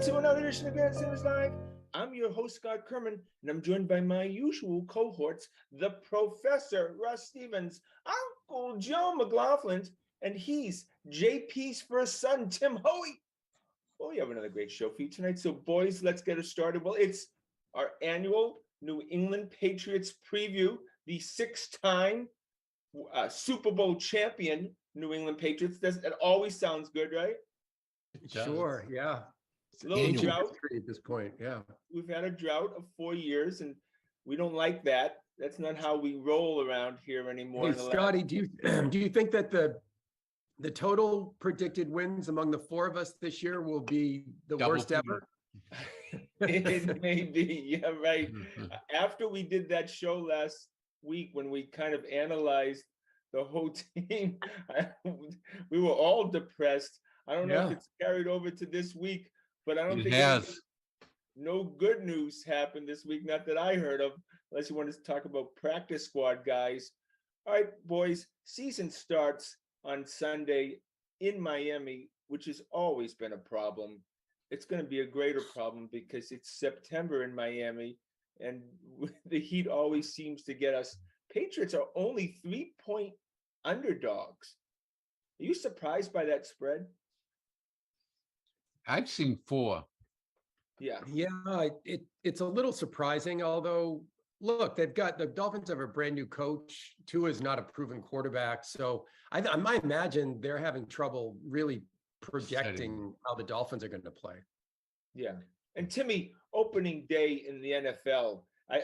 to another edition of Grandstanders Live. I'm your host, Scott Kerman, and I'm joined by my usual cohorts, the Professor Russ Stevens, Uncle Joe McLaughlin, and he's JP's first son, Tim Hoey. Well, we have another great show for you tonight. So, boys, let's get it started. Well, it's our annual New England Patriots preview, the six-time Super Bowl champion New England Patriots. That always sounds good, right? Sure, yeah. It's a little drought at this point, yeah. We've had a drought of 4 years, and we don't like that. That's not how we roll around here anymore. Hey, Scotty, do you think that the total predicted wins among the four of us this year will be the worst ever? It may be, yeah, right. After we did that show last week, when we kind of analyzed the whole team, we were all depressed. I don't know if it's carried over to this week, but I don't think no good news happened this week, not that I heard of, unless you want to talk about practice squad guys. All right, boys, season starts on Sunday in Miami, which has always been a problem. It's going to be a greater problem because it's September in Miami, and the heat always seems to get us. Patriots are only 3-point underdogs. Are you surprised by that spread? I've seen 4. Yeah, it's a little surprising, although look, the Dolphins have a brand new coach. Tua is not a proven quarterback, so I imagine they're having trouble really projecting how the Dolphins are going to play. Yeah, and Timmy, opening day in the NFL. I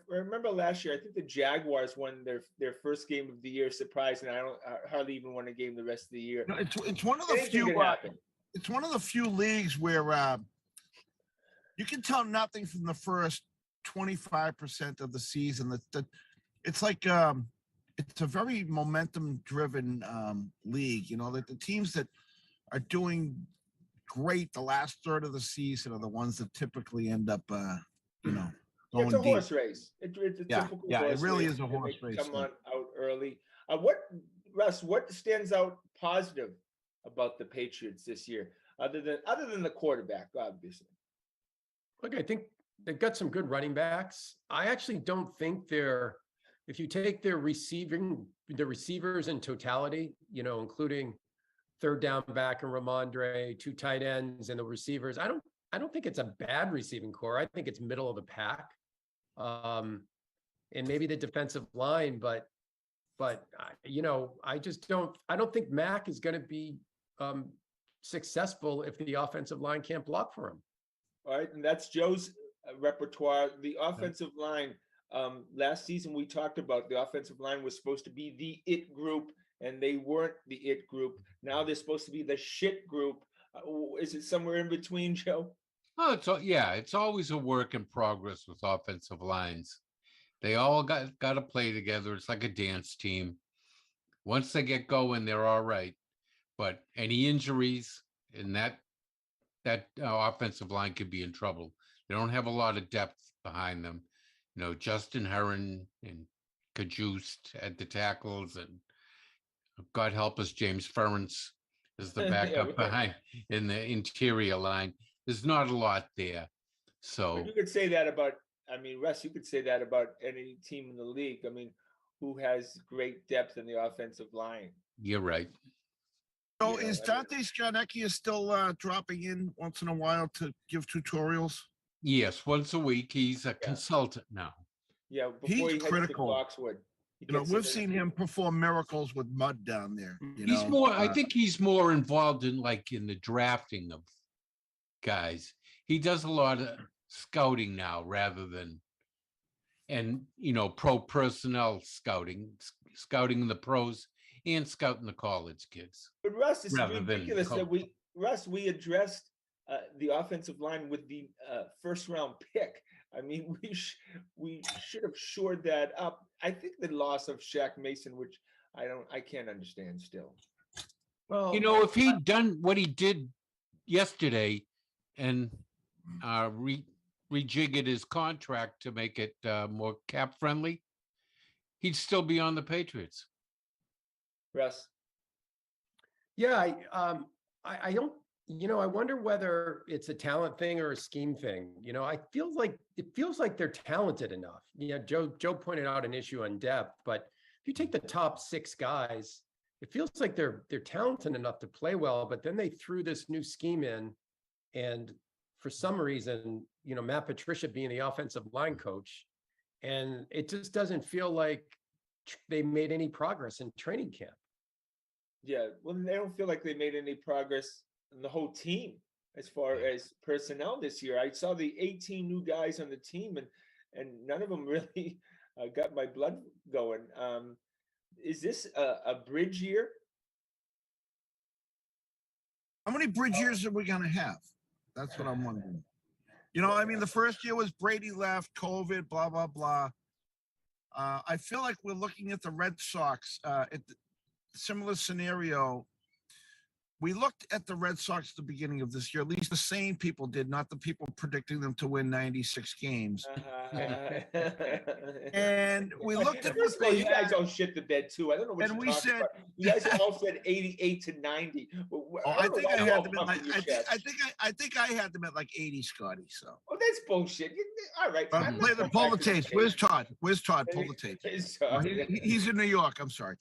remember last year, I think the Jaguars won their first game of the year, surprise, and I hardly even won a game the rest of the year. No, it's one of the few. It's one of the few leagues where you can tell nothing from the first 25% of the season. That it's like it's a very momentum-driven league. You know, that the teams that are doing great the last third of the season are the ones that typically end up, going it's a deep. horse race. It's a typical horse it really race. is a horse race. Come on out early. Russ, what stands out positive about the Patriots this year, other than the quarterback, obviously? Look, I think they've got some good running backs. I actually don't think if you take the receivers in totality, including third down back and Ramondre, 2 tight ends and the receivers, I don't think it's a bad receiving core. I think it's middle of the pack. And maybe the defensive line, but I don't think Mac is going to be successful if the offensive line can't block for him. All right, and that's Joe's repertoire. The offensive line, last season we talked about the offensive line was supposed to be the it group, and they weren't the it group. Now they're supposed to be the shit group. Is it somewhere in between, Joe? Oh, it's always a work in progress with offensive lines. They all got to play together. It's like a dance team. Once they get going, they're all right. But any injuries in that offensive line could be in trouble. They don't have a lot of depth behind them. Justin Herron and Kajust at the tackles, and God help us, James Ferentz is the backup behind in the interior line. There's not a lot there. So but you could say that about, Russ, you could say that about any team in the league. Who has great depth in the offensive line? You're right. So is Dante Scarnecchia still dropping in once in a while to give tutorials? Yes, once a week. He's a consultant now. Yeah, before he's critical. Boxwood. We've seen him perform miracles with mud down there. He's more. I think he's more involved in the drafting of guys. He does a lot of scouting now rather than, pro personnel scouting the pros and scouting the college kids. But Russ, it's ridiculous that we addressed the offensive line with the first round pick. We should have shored that up. I think the loss of Shaq Mason, which I can't understand still. Well, if he'd done what he did yesterday and rejiggered his contract to make it more cap friendly, he'd still be on the Patriots. Russ? Yeah, I don't I wonder whether it's a talent thing or a scheme thing. It feels like they're talented enough. Joe pointed out an issue on depth, but if you take the top 6 guys, it feels like they're talented enough to play well, but then they threw this new scheme in, and for some reason, Matt Patricia being the offensive line coach, and it just doesn't feel like they made any progress in training camp. Yeah, well, they don't feel like they made any progress in the whole team as far as personnel this year. I saw the 18 new guys on the team, and none of them really got my blood going. Is this a bridge year? How many bridge years are we going to have? That's what I'm wondering. I mean, the first year was Brady left, COVID, blah, blah, blah. I feel like we're looking at the Red Sox at the similar scenario. We looked at the Red Sox at the beginning of this year, at least the same people did, not the people predicting them to win 96 games. And we looked at First of all, you guys all shit the bed too. I don't know what and you're we talking said, about. You guys all said 88 to 90. I think I had them at like, I think I had them at like 80, Scotty. So. Oh, that's bullshit. All right. Pull the tapes. Where's Todd? Pull the tapes. He's in New York. I'm sorry.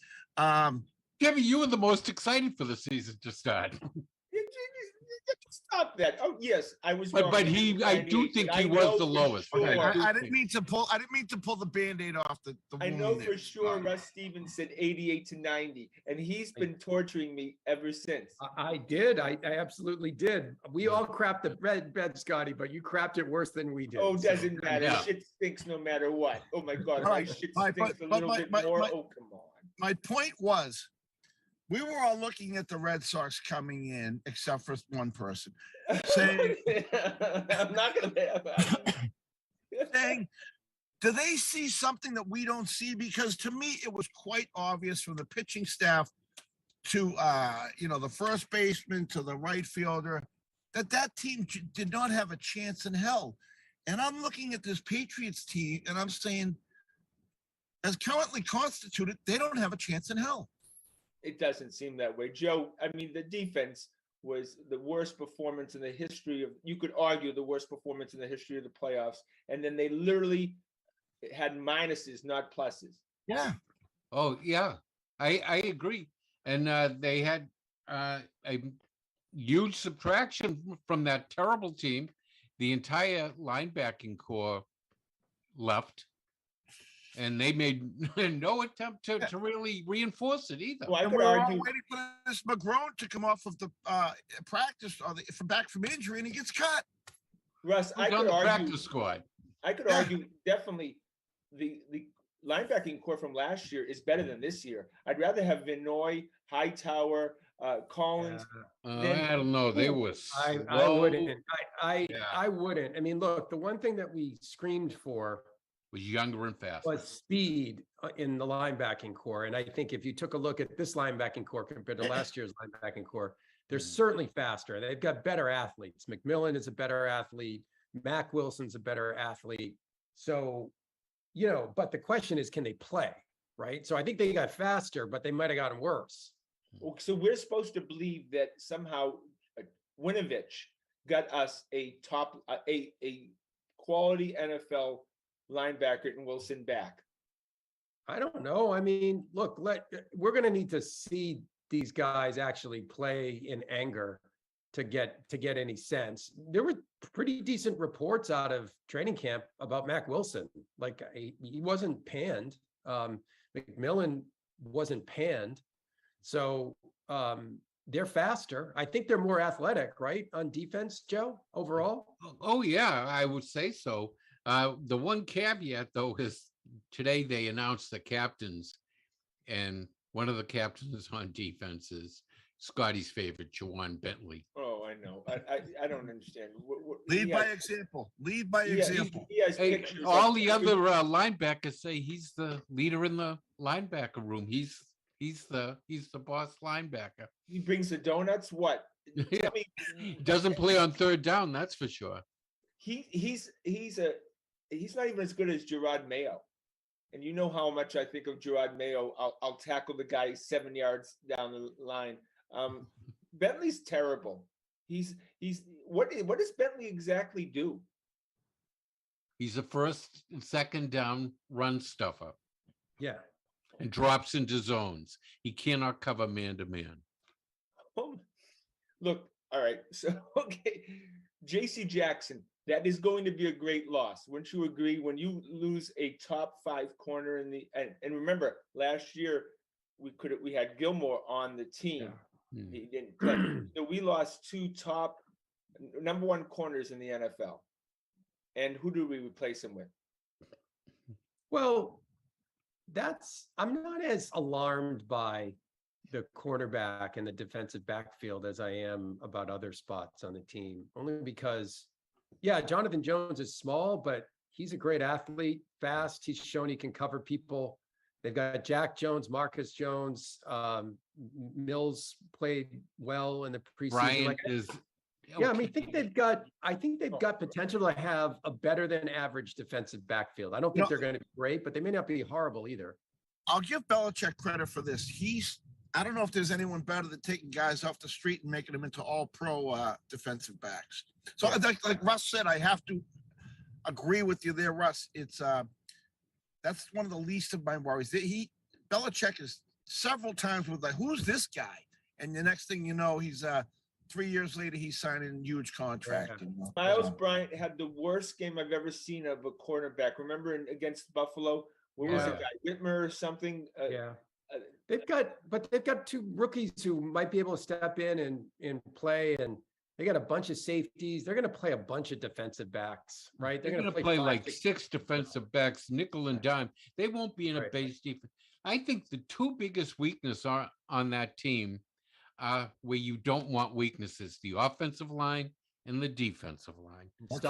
Kevin, you were the most excited for the season to start. Stop that. Oh yes, I was. But I do think he was the lowest. Okay. I didn't mean to pull the Band-Aid off the I know for sure Russ Stevens said 88 to 90, and he's been torturing me ever since. I did. I absolutely did. We all crapped the bed, Scotty, but you crapped it worse than we did. Oh, doesn't matter. Yeah. Shit stinks no matter what. Oh my God, my shit stinks a little bit more. Oh, come on. My point was, we were all looking at the Red Sox coming in, except for one person, saying, I'm not going to saying, do they see something that we don't see? Because to me, it was quite obvious from the pitching staff to, the first baseman to the right fielder, that team did not have a chance in hell. And I'm looking at this Patriots team and I'm saying, as currently constituted, they don't have a chance in hell. It doesn't seem that way, Joe. I mean, the defense was the worst performance in the history of, you could argue, the worst performance in the history of the playoffs. And then they literally had minuses, not pluses. Yeah. Oh, yeah, I agree. And they had a huge subtraction from that terrible team. The entire linebacking core left. And they made no attempt to really reinforce it either. Well, and we're all waiting for this McGrone to come off of the practice or back from injury, and he gets cut. Russ, I could argue. Practice squad. I could argue definitely the linebacking core from last year is better than this year. I'd rather have Vinoy, Hightower, Collins. I don't know. They were. I wouldn't. I wouldn't. I mean, look, the one thing that we screamed for was younger and faster. Was speed in the linebacking core. And I think if you took a look at this linebacking core compared to last year's linebacking core, they're certainly faster. They've got better athletes. McMillan is a better athlete. Mac Wilson's a better athlete. So, but the question is, can they play? Right. So I think they got faster, but they might have gotten worse. So we're supposed to believe that somehow Winovich got us a top, a quality NFL linebacker and Wilson back. I don't know. I mean, look, we're going to need to see these guys actually play in anger to get any sense. There were pretty decent reports out of training camp about Mac Wilson. Like he wasn't panned. McMillan wasn't panned. So they're faster. I think they're more athletic, right? On defense, Joe, overall. Oh yeah, I would say so. The one caveat, though, is today they announced the captains, and one of the captains on defense is Scotty's favorite, Jawan Bentley. Oh, I know. I don't understand. Lead by example. Lead by example. He has pictures. All the other linebackers say he's the leader in the linebacker room. He's the boss linebacker. He brings the donuts. What? Yeah. Doesn't play on third down. That's for sure. He's not even as good as Gerard Mayo. And you know how much I think of Gerard Mayo. I'll tackle the guy 7 yards down the line. Bentley's terrible. He's what does Bentley exactly do? He's a first and second down run stuffer Yeah. and drops into zones. He cannot cover man to man. Oh, look, all right. So okay, JC Jackson, that is going to be a great loss. Wouldn't you agree? When you lose a top 5 corner in the and remember last year we had Gilmore on the team. Yeah. Hmm. He didn't play. So we lost 2 top number 1 corners in the NFL. And who do we replace him with? Well, I'm not as alarmed by the cornerback and the defensive backfield as I am about other spots on the team, only because, yeah, Jonathan Jones is small, but he's a great athlete, fast. He's shown he can cover people. They've got Jack Jones, Marcus Jones, Mills played well in the preseason. Bryant is. Yeah, I mean, I think they've got potential to have a better than average defensive backfield. I don't think they're going to be great, but they may not be horrible either. I'll give Belichick credit for this. I don't know if there's anyone better than taking guys off the street and making them into all pro defensive backs. So like Russ said, I have to agree with you there, Russ. It's that's one of the least of my worries. Belichick is several times with like, who's this guy? And the next thing you know, he's 3 years later, he's signing a huge contract. Yeah. You know? Miles Bryant had the worst game I've ever seen of a cornerback. Remember against Buffalo? What was the guy? Whitmer or something? Yeah. They've got 2 rookies who might be able to step in and play, and they got a bunch of safeties. They're going to play a bunch of defensive backs, right? They're going to play like 6 defensive backs, nickel and dime. They won't be in a base defense. I think the 2 biggest weaknesses on that team where you don't want weaknesses: the offensive line and the defensive line. That's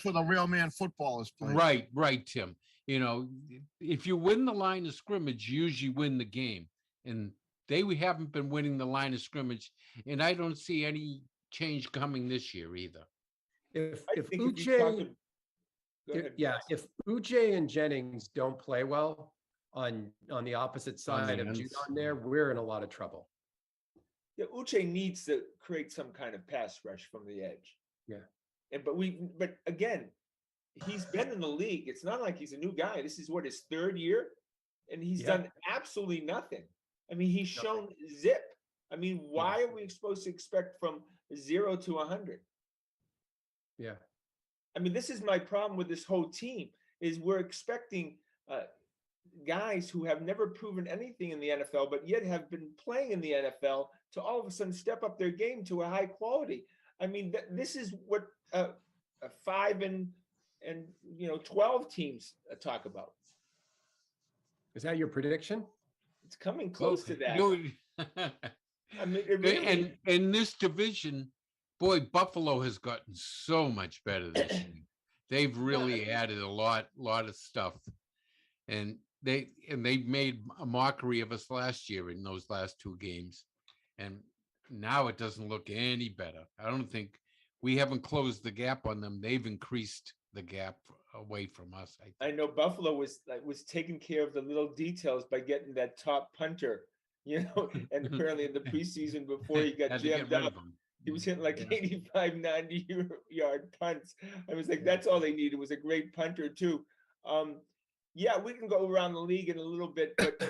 where the real man football is played. Right, Tim. You know, if you win the line of scrimmage, you usually win the game. And we haven't been winning the line of scrimmage, and I don't see any change coming this year either. If Uche and Jennings don't play well on the opposite side of Judon there, we're in a lot of trouble. Yeah, Uche needs to create some kind of pass rush from the edge. Yeah. But again, he's been in the league. It's not like he's a new guy. This is his 3rd year, and he's done absolutely nothing. I mean, he's shown zip. I mean, why are we supposed to expect from 0 to 100? Yeah. I mean, this is my problem with this whole team, is we're expecting guys who have never proven anything in the NFL, but yet have been playing in the NFL to all of a sudden step up their game to a high quality. I mean, this is what 5 and 12 teams talk about. Is that your prediction? It's coming close to that. I mean, and in this division, boy, Buffalo has gotten so much better this year. They've really added a lot of stuff, and they made a mockery of us last year in those last 2 games, and now it doesn't look any better. I don't think we haven't closed the gap on them. They've increased the gap away from us. I know Buffalo was taking care of the little details by getting that top punter, and apparently in the preseason before he got jammed up, he was hitting like 85, 90-yard punts. I was like, that's all they needed, was a great punter too. Yeah, we can go around the league in a little bit, but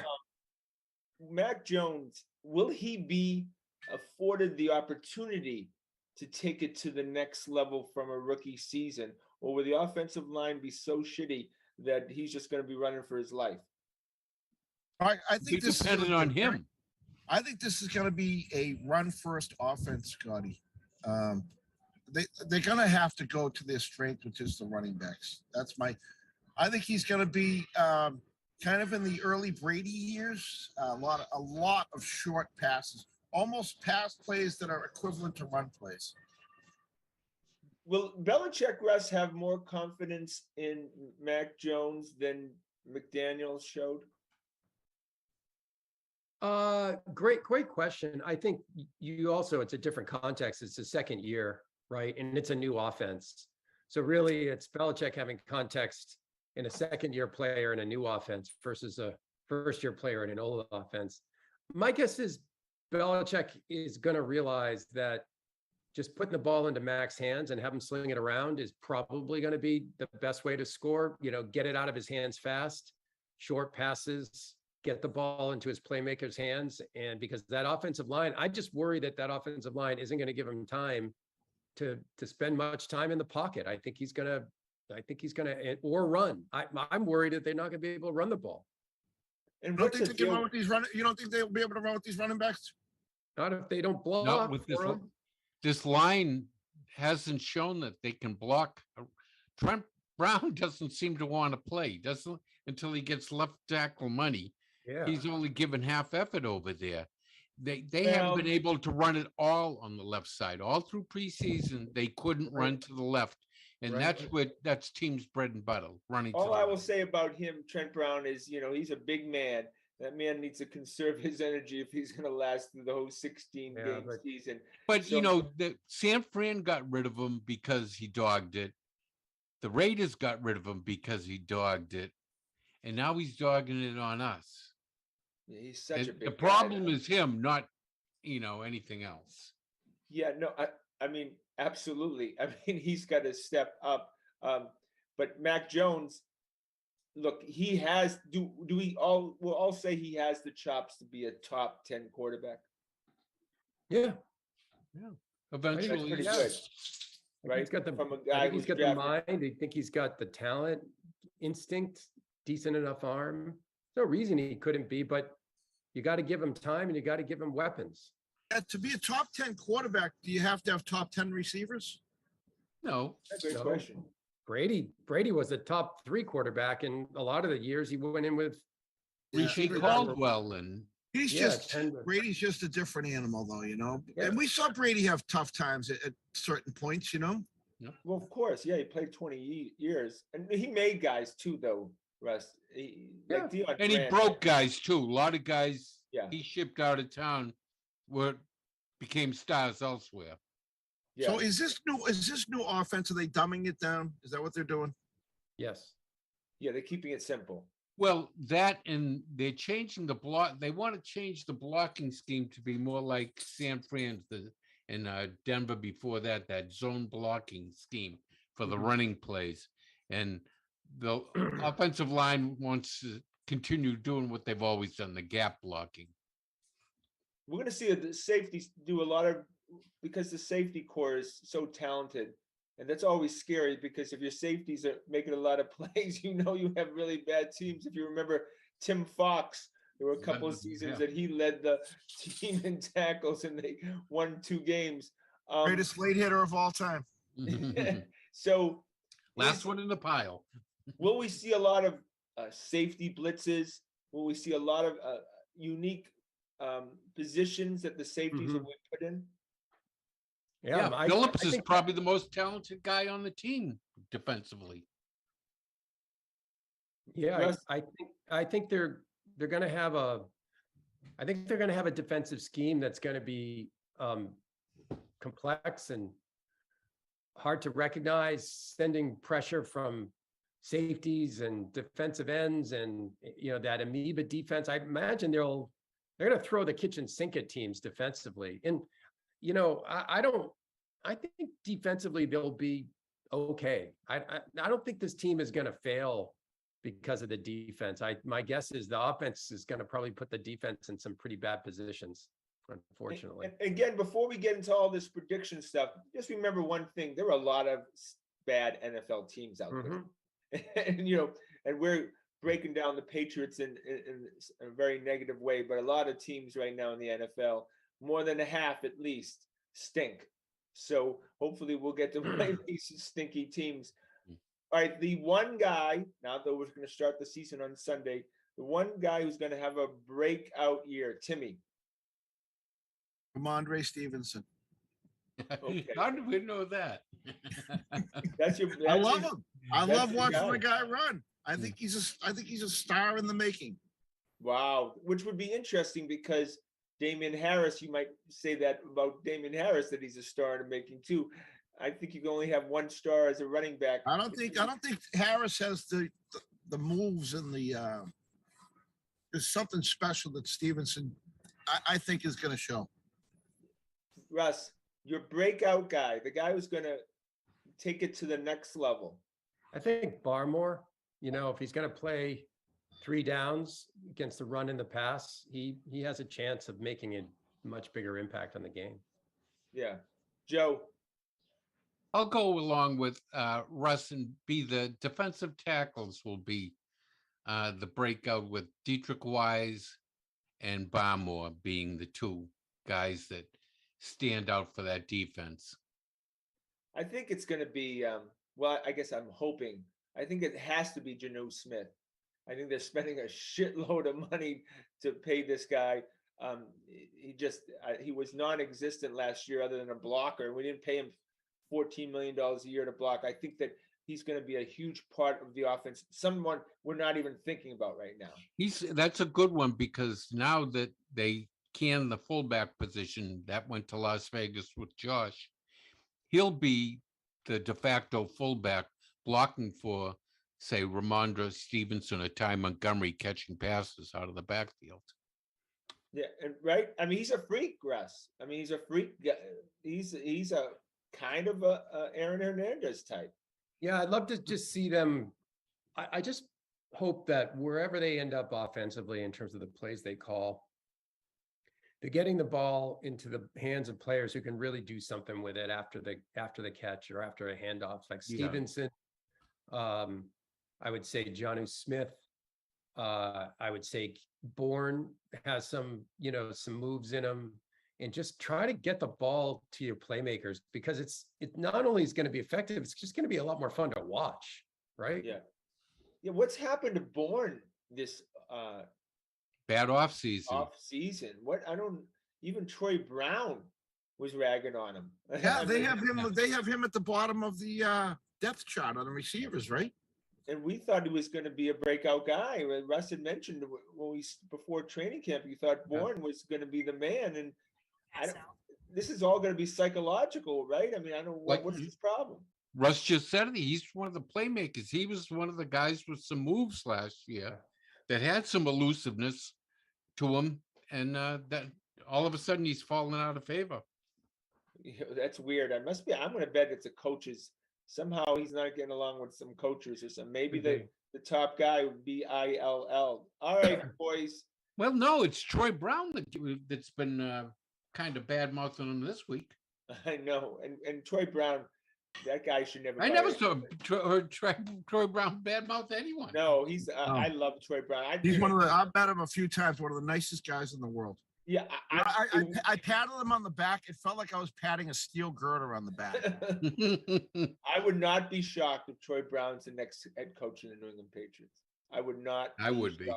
Mac Jones, will he be afforded the opportunity to take it to the next level from a rookie season, or will the offensive line be so shitty that he's just going to be running for his life? I think this dependent on him. I think this is going to be a run-first offense, Scotty. They're going to have to go to their strength, which is the running backs. I think he's going to be kind of in the early Brady years. A lot of short passes, almost pass plays that are equivalent to run plays. Will Belichick, Russ, have more confidence in Mac Jones than McDaniels showed? Great question. I think it's a different context. It's the second year, right? And it's a new offense. So really it's Belichick having context in a second-year player in a new offense versus a first-year player in an old offense. My guess is Belichick is going to realize that just putting the ball into Mac's hands and have him sling it around is probably going to be the best way to score. Get it out of his hands fast, short passes, get the ball into his playmaker's hands. And because that offensive line, I just worry that offensive line isn't going to give him time to spend much time in the pocket. I think he's gonna or run. I'm worried that they're not gonna be able to run the ball. And You don't think they can run with these you don't think they'll be able to run with these running backs? Not if they don't block. Not with for him. this line hasn't shown that they can block. Trent Brown doesn't seem to want to play, doesn't until he gets left tackle money. Yeah. He's only given half effort over there. They haven't been able to run it all on the left side. All through preseason, they couldn't run to the left. And that's team's bread and butter, running. All I will say about him, Trent Brown, is, he's a big man. That man needs to conserve his energy if he's going to last through the whole 16-game season. But, the San Fran got rid of him because he dogged it. The Raiders got rid of him because he dogged it. And now he's dogging it on us. He's such a big the problem is him, not anything else. Yeah, no, I mean, absolutely. I mean, he's got to step up. But Mac Jones, look, he has. We'll all say he has the chops to be a top 10 quarterback? Yeah. Eventually, pretty good. Right? He's got From a guy he's got the mind. I think he's got the talent, instinct, decent enough arm. There's no reason he couldn't be, but you got to give him time and you got to give him weapons. To be a top 10 quarterback, do you have to have top 10 receivers? No. That's a good question. Brady was a top 3 quarterback, and a lot of the years he went in with Rishi Caldwell, and Brady's just a different animal, though, Yeah. And we saw Brady have tough times at certain points, Well, of course, yeah, he played 20 years, and he made guys too, though. Russ, he broke guys too. A lot of guys he shipped out of town became stars elsewhere. Yeah. So is this new offense? Are they dumbing it down? Is that what they're doing? Yes. Yeah, they're keeping it simple. Well, that and they're changing the block. They want to change the blocking scheme to be more like San Fran's and Denver before that zone blocking scheme for the running plays. And the offensive line wants to continue doing what they've always done, the gap blocking. We're going to see the safeties do a lot of, because the safety core is so talented. And that's always scary, because if your safeties are making a lot of plays, you have really bad teams. If you remember Tim Fox, there were a couple of seasons that he led the team in tackles and they won 2 games. Greatest late hitter of all time. So last one in the pile. Will we see a lot of safety blitzes? Will we see a lot of unique positions that the safeties will be put in? Yeah, Phillips is probably the most talented guy on the team defensively. Yeah, I think they're going to have a defensive scheme that's going to be complex and hard to recognize, sending pressure from safeties and defensive ends, and that amoeba defense. I imagine they're going to throw the kitchen sink at teams defensively. And I think defensively they'll be okay. I don't think this team is going to fail because of the defense. My guess is the offense is going to probably put the defense in some pretty bad positions, unfortunately. And again, before we get into all this prediction stuff, just remember one thing: there are a lot of bad NFL teams out there. And we're breaking down the Patriots in a very negative way, but a lot of teams right now in the NFL, more than a half at least, stink. So hopefully we'll get to play these stinky teams. All right, the one guy, now that we're going to start the season on Sunday, the one guy who's going to have a breakout year, Timmy. Ramondre Stevenson. Okay. How did we know that? I love him. I love watching the guy run. I think he's a star in the making. Wow, which would be interesting because Damian Harris, you might say that about Damian Harris, that he's a star in the making too. I think you can only have one star as a running back. I don't think Harris has the moves and there's something special that Stevenson I think is going to show. Russ, your breakout guy, the guy who's gonna take it to the next level. I think Barmore, if he's gonna play 3 downs against the run and the pass, he has a chance of making a much bigger impact on the game. Yeah. Joe, I'll go along with Russ and be the defensive tackles will be the breakout with Dietrich Wise and Barmore being the 2 guys that stand out for that defense. I think it's gonna be, well, I guess I'm hoping, I think it has to be Geno Smith. I think they're spending a shitload of money to pay this guy. He was non-existent last year other than a blocker. We didn't pay him $14 million a year to block. I think that he's going to be a huge part of the offense. Someone we're not even thinking about right now. That's a good one because now that they can the fullback position that went to Las Vegas with Josh, he'll be the de facto fullback blocking for, say, Ramondre Stevenson or Ty Montgomery catching passes out of the backfield. Yeah, and right. I mean, he's a freak, Russ. I mean, he's a freak. He's a kind of a Aaron Hernandez type. Yeah, I'd love to just see them. I just hope that wherever they end up offensively in terms of the plays they call, they're getting the ball into the hands of players who can really do something with it after the catch or after a handoff, like Stevenson. I would say Jonnu Smith. I would say Bourne has some moves in him, and just try to get the ball to your playmakers because it not only is going to be effective, it's just going to be a lot more fun to watch, right? Yeah. Yeah. What's happened to Bourne this bad off season? What even Troy Brown was ragging on him. Yeah, they have him. They have him at the bottom of the depth chart on the receivers, right? And we thought he was going to be a breakout guy. Russ had mentioned before training camp, you thought Bourne was going to be the man. And this is all going to be psychological, right? I mean, I don't know what's his problem. Russ just said it. He's one of the playmakers. He was one of the guys with some moves last year that had some elusiveness to him, and that all of a sudden he's fallen out of favor. That's weird. I'm going to bet it's a coach's. Somehow he's not getting along with some coaches or something. Maybe the top guy would be ILL. All right, boys. Well, no, it's Troy Brown that's been kind of bad mouthing him this week. I know, and Troy Brown, that guy should never. I never saw Troy Brown badmouth anyone. No, he's. I love Troy Brown. He's one of the. I've met him a few times. One of the nicest guys in the world. Yeah, I patted him on the back. It felt like I was patting a steel girder on the back. I would not be shocked if Troy Brown's the next head coach in the New England Patriots. I would not. I would be.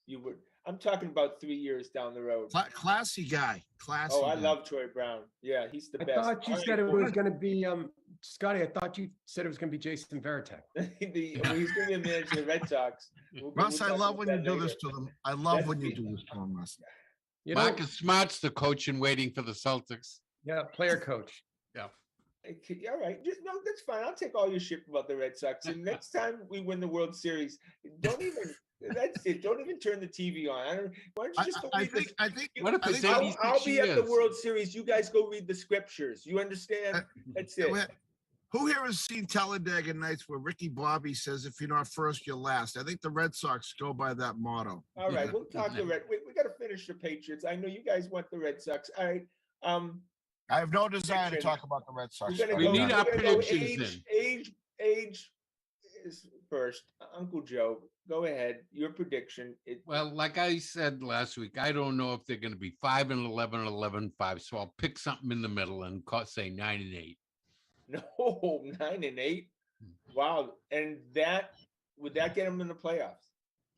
You would. I'm talking about 3 years down the road. Classy guy. Classy. Oh, I love Troy Brown. Yeah, he's the best. I thought you said it was going to be Scotty. I thought you said it was going to be Jason Veritek. He's going to be a manager of the Red Sox. Russ, I love when you do this to them. I love when you do this to them, Russ. Marcus Smart's the coach and waiting for the Celtics. Yeah, player coach. Yeah. All right, just no, that's fine. I'll take all your shit about the Red Sox. And next time we win the World Series, don't even. That's it. Don't even turn the TV on. Why don't you just go read I think. What if it's I'll be at the World Series. You guys go read the scriptures. You understand? That's it. Who here has seen Talladega Nights where Ricky Bobby says, "If you're not first, you're last"? I think the Red Sox go by that motto. All right, we'll talk the Red. We got to finish the Patriots. I know you guys want the Red Sox. All right. I have no desire to talk about the Red Sox. We need our predictions in. Age is first. Uncle Joe, go ahead. Your prediction. Well, like I said last week, I don't know if they're going to be 5-11 or 11-5. So I'll pick something in the middle and say 9-8. No, 9-8. Wow. And would that get them in the playoffs?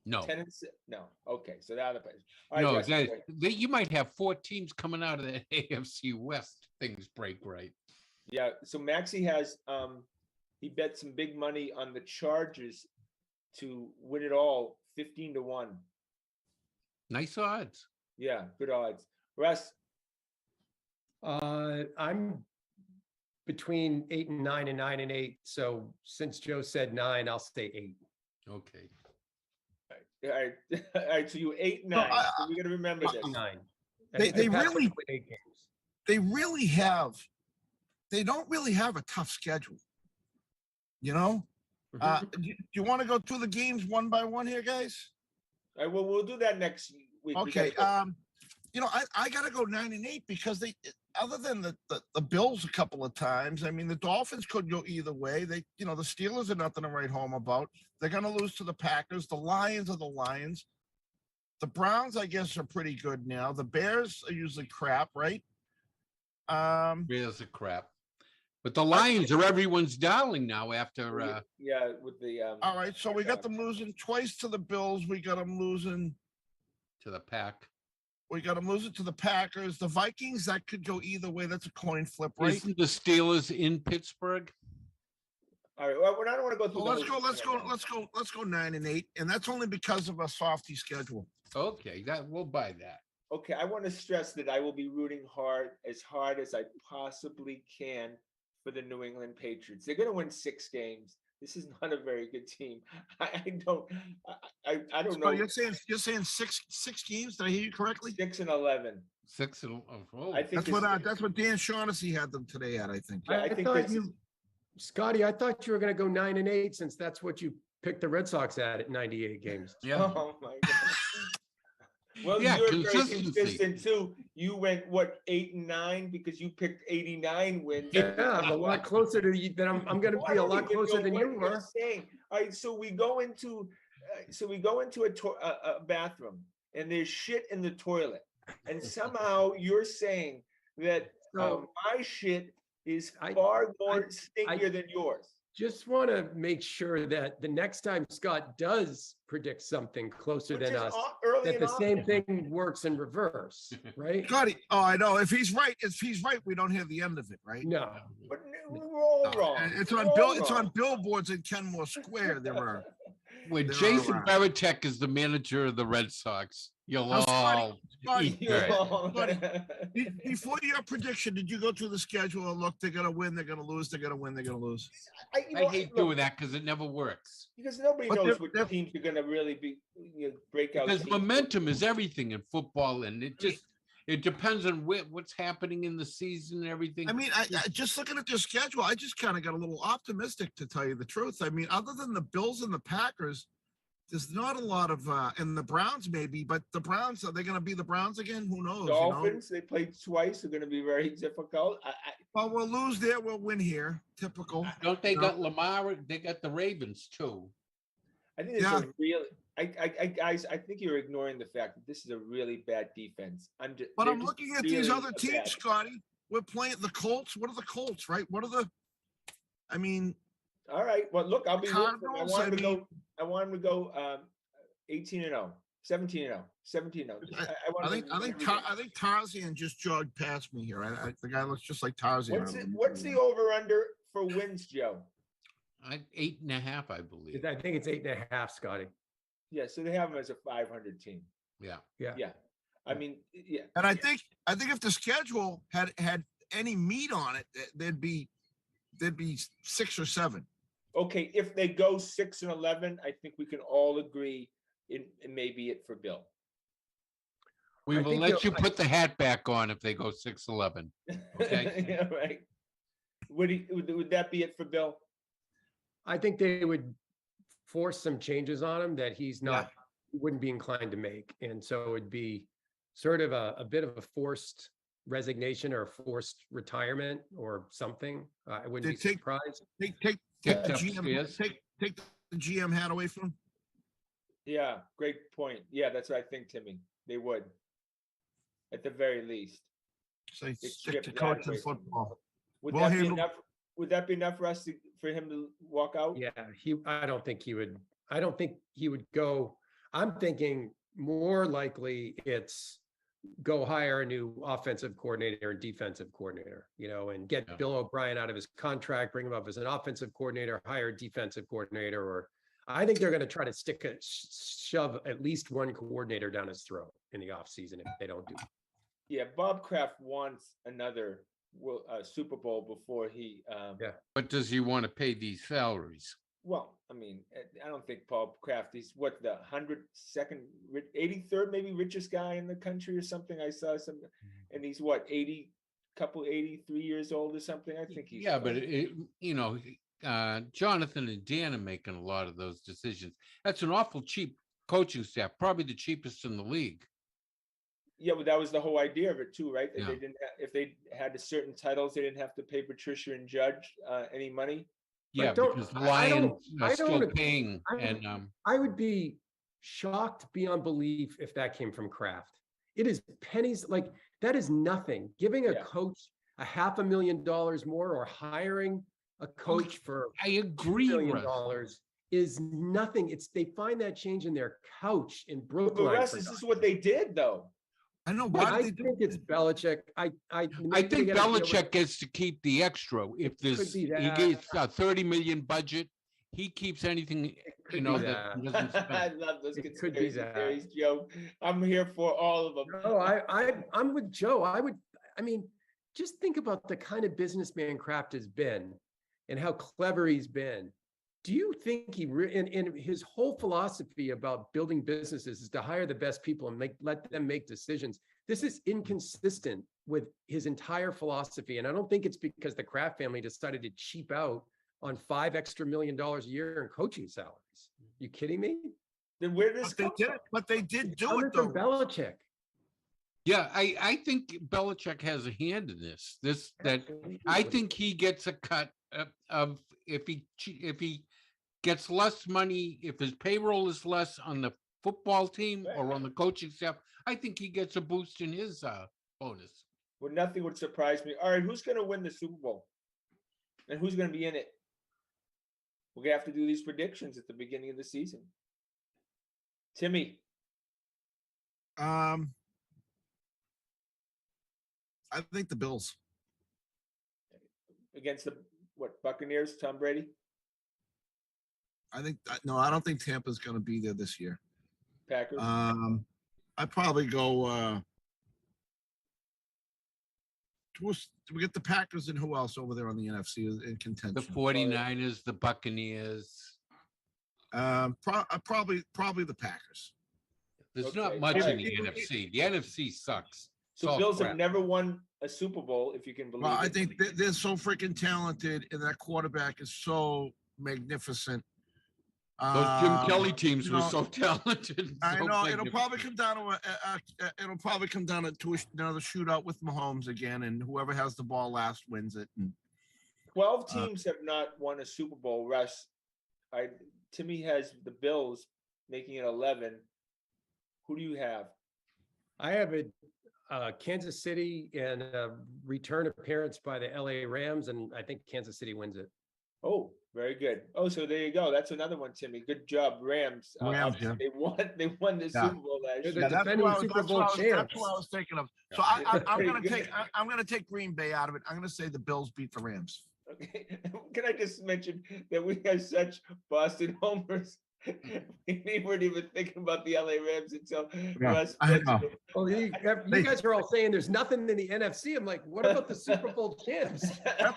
No. 10-6. No. Okay. So they're out of the No, playoffs. you might have 4 teams coming out of the AFC West. Things break right. Yeah. So Maxie has he bet some big money on the Chargers to win it all, 15-1. Nice odds. Yeah, good odds. Russ. I'm between 8 and 9 and 9 and 8. So since Joe said 9, I'll say 8. Okay. All right. So you 8-9. So we're gonna remember this. 9. They really. they don't really have a tough schedule. You know, do you want to go through the games one by one here, guys? All right, well, we'll do that next week. We Okay. gotta go- You know, I got to go 9-8 because they, other than the Bills a couple of times, I mean, the Dolphins could go either way. The Steelers are nothing to write home about. They're going to lose to the Packers. The Lions are the Lions. The Browns, I guess, are pretty good now. The Bears are usually crap, right? Bears are crap. But the Lions are everyone's darling now after yeah, with the All right, so we got them losing twice to the Bills. We got them losing. to the pack. We got them losing to the Packers. The Vikings, that could go either way. That's a coin flip, right? Isn't the Steelers in Pittsburgh? all right. Well, I don't want to go through. Well, the whole thing. let's go 9-8, and that's only because of a softy schedule. Okay, that we'll buy that. Okay, I want to stress that I will be rooting hard as I possibly can for the New England Patriots. They're going to win 6 games. This is not a very good team. I don't So know. you're saying six games? Did I hear you correctly? 6-11. 6 and oh, I think That's what Dan Shaughnessy had them today at. I think. Yeah, I think this is- Scotty, I thought you were going to go 9-8 since that's what you picked the Red Sox at 98 games. yeah. Oh my God. Well, Yeah, you're very consistency. consistent too. You went what 8-9 because you picked 89 wins. Yeah, I'm a lot closer to you than I'm going to Well, I be a don't lot even closer know than what you you're were. saying. All right, so we go into a bathroom and there's shit in the toilet, and somehow you're saying that So my shit is I- far more stinkier than yours. just want to make sure that the next time Scott does predict something closer Which than is us, early that and the same often. thing works in reverse, right? Scotty, oh, I know. If he's right, we don't hear the end of it, right? No. But we were all wrong. It's We're on all It's on wrong. billboards in Kenmore Square. There are. When They're Jason all right. Belichick is the manager of the Red Sox, you'll Now, all Scotty, eat dirt. Buddy, before your prediction, did you go through the schedule and look? They're gonna win. They're gonna lose. They're gonna win. They're gonna lose. I hate doing that because it never works. Because nobody But knows they're- what teams are going to really be breakout. Because teams. momentum is everything in football, and it depends on what's happening in the season and everything. I mean, I just looking at their schedule, I just kind of got a little optimistic, to tell you the truth. I mean, other than the Bills and the Packers, there's not a lot of and the Browns maybe, but the Browns, are they going to be the Browns again? Who knows? Dolphins, they played twice, are going to be very difficult. Well, we'll lose there. We'll win here. Typical. Don't they No. got Lamar? They got the Ravens too. I think it's Yeah. a real. Guys, I think you're ignoring the fact that this is a really bad defense. But they're I'm just looking at really these other bad. teams, Scotty. We're playing the Colts. What are the Colts, right? I mean, All right. Well, look, I'll be. rooting for them. Cardinals, I mean- I want him to go 18-0, 17-0, 17-0. I think Tarzan just jogged past me here. The guy looks just like Tarzan. What's the over under for wins, Joe? 8.5, I believe. I think it's 8.5, Scotty. Yeah, so they have them as a 500 team. Yeah. Yeah. I mean, yeah. And I think if the schedule had any meat on it, there'd be 6 or 7. Okay, if they go 6-11, I think we can all agree it may be it for Bill. We I will think let they'll- you put the hat back on if they go 6-11. Okay. Yeah, right. Would that be it for Bill? I think they would force some changes on him that he's not, wouldn't be inclined to make. And so it would be sort of a bit of a forced resignation or a forced retirement or something. I wouldn't be Take- surprised. Take Kicked the GM. upstairs. Take the GM hat away from him. Yeah, great point. Yeah, that's what I think, Timmy. They would, at the very least. Say They stick strip to that coaching away from him. football. Would We'll that be handle- enough? Would that be enough for us for him to walk out? Yeah, I don't think he would go. I'm thinking more likely it's go hire a new offensive coordinator and defensive coordinator, and get Yeah. Bill O'Brien out of his contract, bring him up as an offensive coordinator, hire a defensive coordinator, or I think they're going to try to shove at least one coordinator down his throat in the offseason if they don't do it. Yeah, Bob Kraft wants another Super Bowl before he. But does he want to pay these salaries? Well, I mean, I don't think Bob Kraft is what the 102nd, 83rd maybe richest guy in the country or something. I saw some, and he's what 80 couple 83 years old or something. I think he's Yeah, but Jonathan and Dan are making a lot of those decisions. That's an awful cheap coaching staff, probably the cheapest in the league. Yeah, but that was the whole idea of it too, right? That Yeah. they didn't if they had certain titles, they didn't have to pay Patricia and Judge any money. Yeah, don't- because the I don't- Lions are I still don't- paying, I- and I would be shocked beyond belief if that came from Kraft. It is pennies, like that is nothing. Giving a Yeah. coach a $500,000 more or hiring a coach for I $2 agree, million Russ. is nothing. It's they find that change in their couch in But Brookline. Russ, for this God's is what they did, though. I know. sake. Why I did they think do it's Belichick. I I think Belichick gets to keep the extra. If there's, be he that. gets a 30 million budget, he keeps anything, could you be know, that. that he doesn't I spend. love those It could be conspiracy that. theories, Joe. I'm here for all of them. No, I'm with Joe. I mean, just think about the kind of businessman Kraft has been and how clever he's been. Do you think in his whole philosophy about building businesses is to hire the best people and let them make decisions? This is inconsistent with his entire philosophy. And I don't think it's because the Kraft family decided to cheap out on $5 extra million a year in coaching salaries. You kidding me? Then where does But they did it. But they did do Coming it from though. Belichick. Yeah, I think Belichick has a hand in this. I think he gets a cut of if he gets less money, if his payroll is less on the football team or on the coaching staff, I think he gets a boost in his bonus. Well, nothing would surprise me. All right, who's going to win the Super Bowl? And who's going to be in it? We're going to have to do these predictions at the beginning of the season. Timmy. I think the Bills. Against the Buccaneers, Tom Brady? I don't think Tampa's going to be there this year. Packers? I'd probably go. We get the Packers and who else over there on the NFC in contention? The 49ers, the Buccaneers. Probably the Packers. There's Okay. not much in the Alright. NFC. The NFC sucks. It's So all Bills have crap. never won a Super Bowl, if you can believe Well, I it. think they're so freaking talented, and that quarterback is so magnificent. Those Jim Kelly teams you were know, so talented. I so know it'll probably magnificent. come down to another shootout with Mahomes again, and whoever has the ball last wins it. And 12 teams have not won a Super Bowl, Russ. Timmy has the Bills making it 11. Who do you have? I have a Kansas City and a return appearance by the LA Rams, and I think Kansas City wins it. Oh, very good. Oh, so there you go. That's another one, Timmy. Good job, Rams. Rams, Obviously yeah. They won the Yeah. Super Bowl last They're year. the defending Super Bowl that's champs. what I was thinking of. So Yeah. I'm Very gonna good. I'm gonna take Green Bay out of it. I'm gonna say the Bills beat the Rams. Okay. Can I just mention that we have such Boston homers? We weren't even thinking about the LA Rams until Russ I mentioned know. it. Well, you guys are all saying there's nothing in the NFC. I'm like, what about the Super Bowl champs?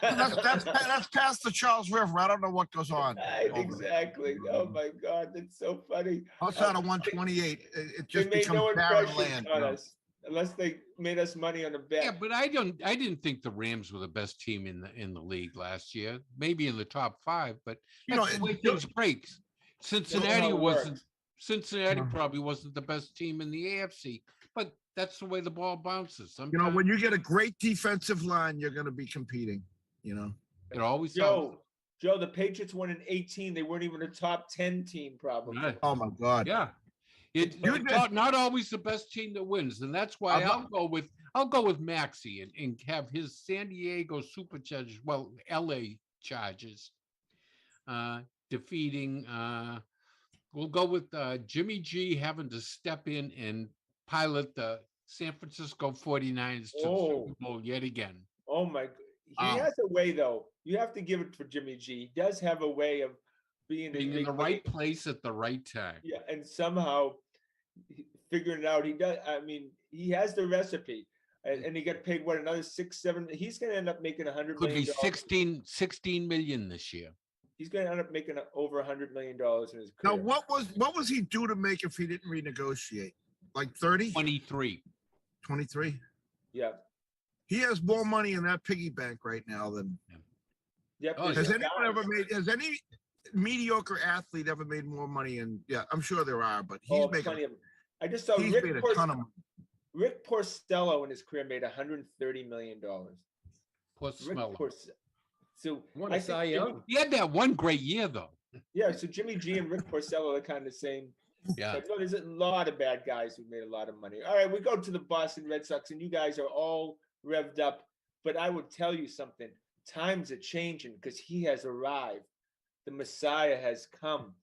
That's past the Charles River. I don't know what goes on. Right, exactly. Oh my God, that's so funny. Outside of 128, it They just made no becomes barren impression land. on you know. us unless they made us money on a bet. Yeah, but I didn't think the Rams were the best team in the league last year. Maybe in the top 5, but You that's know, the way and- things break. Cincinnati it wasn't. works. Cincinnati Yeah. probably wasn't the best team in the AFC, but that's the way the ball bounces. You know, Sometimes when you get a great defensive line, you're going to be competing. You know. it always helps. Joe, the Patriots won in 18. They weren't even a top 10 team, probably. Right. Oh my God. Yeah. It's You not always the best team that wins, and that's why I'm I'll go with Maxey and have his San Diego Superchargers, well, LA Chargers, defeating. We'll go with Jimmy G having to step in and pilot the San Francisco 49ers to the Super Bowl yet again. Oh my! He Wow. has a way, though. You have to give it for Jimmy G. He does have a way of being Being in the right place at the right time. Yeah, and somehow figuring it out. He does. I mean, he has the recipe, and he got paid what, another 6, 7. He's going to end up making $100 Could million. be 16 million this year. He's going to end up making over $100 million in his Now, career. what was he due to make if he didn't renegotiate? Like 30, 23. 23? Yeah. He has more money in that piggy bank right now than Yep, Oh, there's has anyone guys. ever made. Has any mediocre athlete ever made more money? And yeah, I'm sure there are, but he's Oh, making. plenty of them. I just saw He's Rick made a ton of money. Rick Porcello in his career made $130 million. Poor Rick Smello. So Won I a think Cy Young. He had that one great year though. yeah, so Jimmy G and Rick Porcello are kind of the same. Yeah. But no, there's a lot of bad guys who made a lot of money. All right, we go to the Boston Red Sox, and you guys are all revved up. But I would tell you something. Times are changing because he has arrived. The Messiah has come,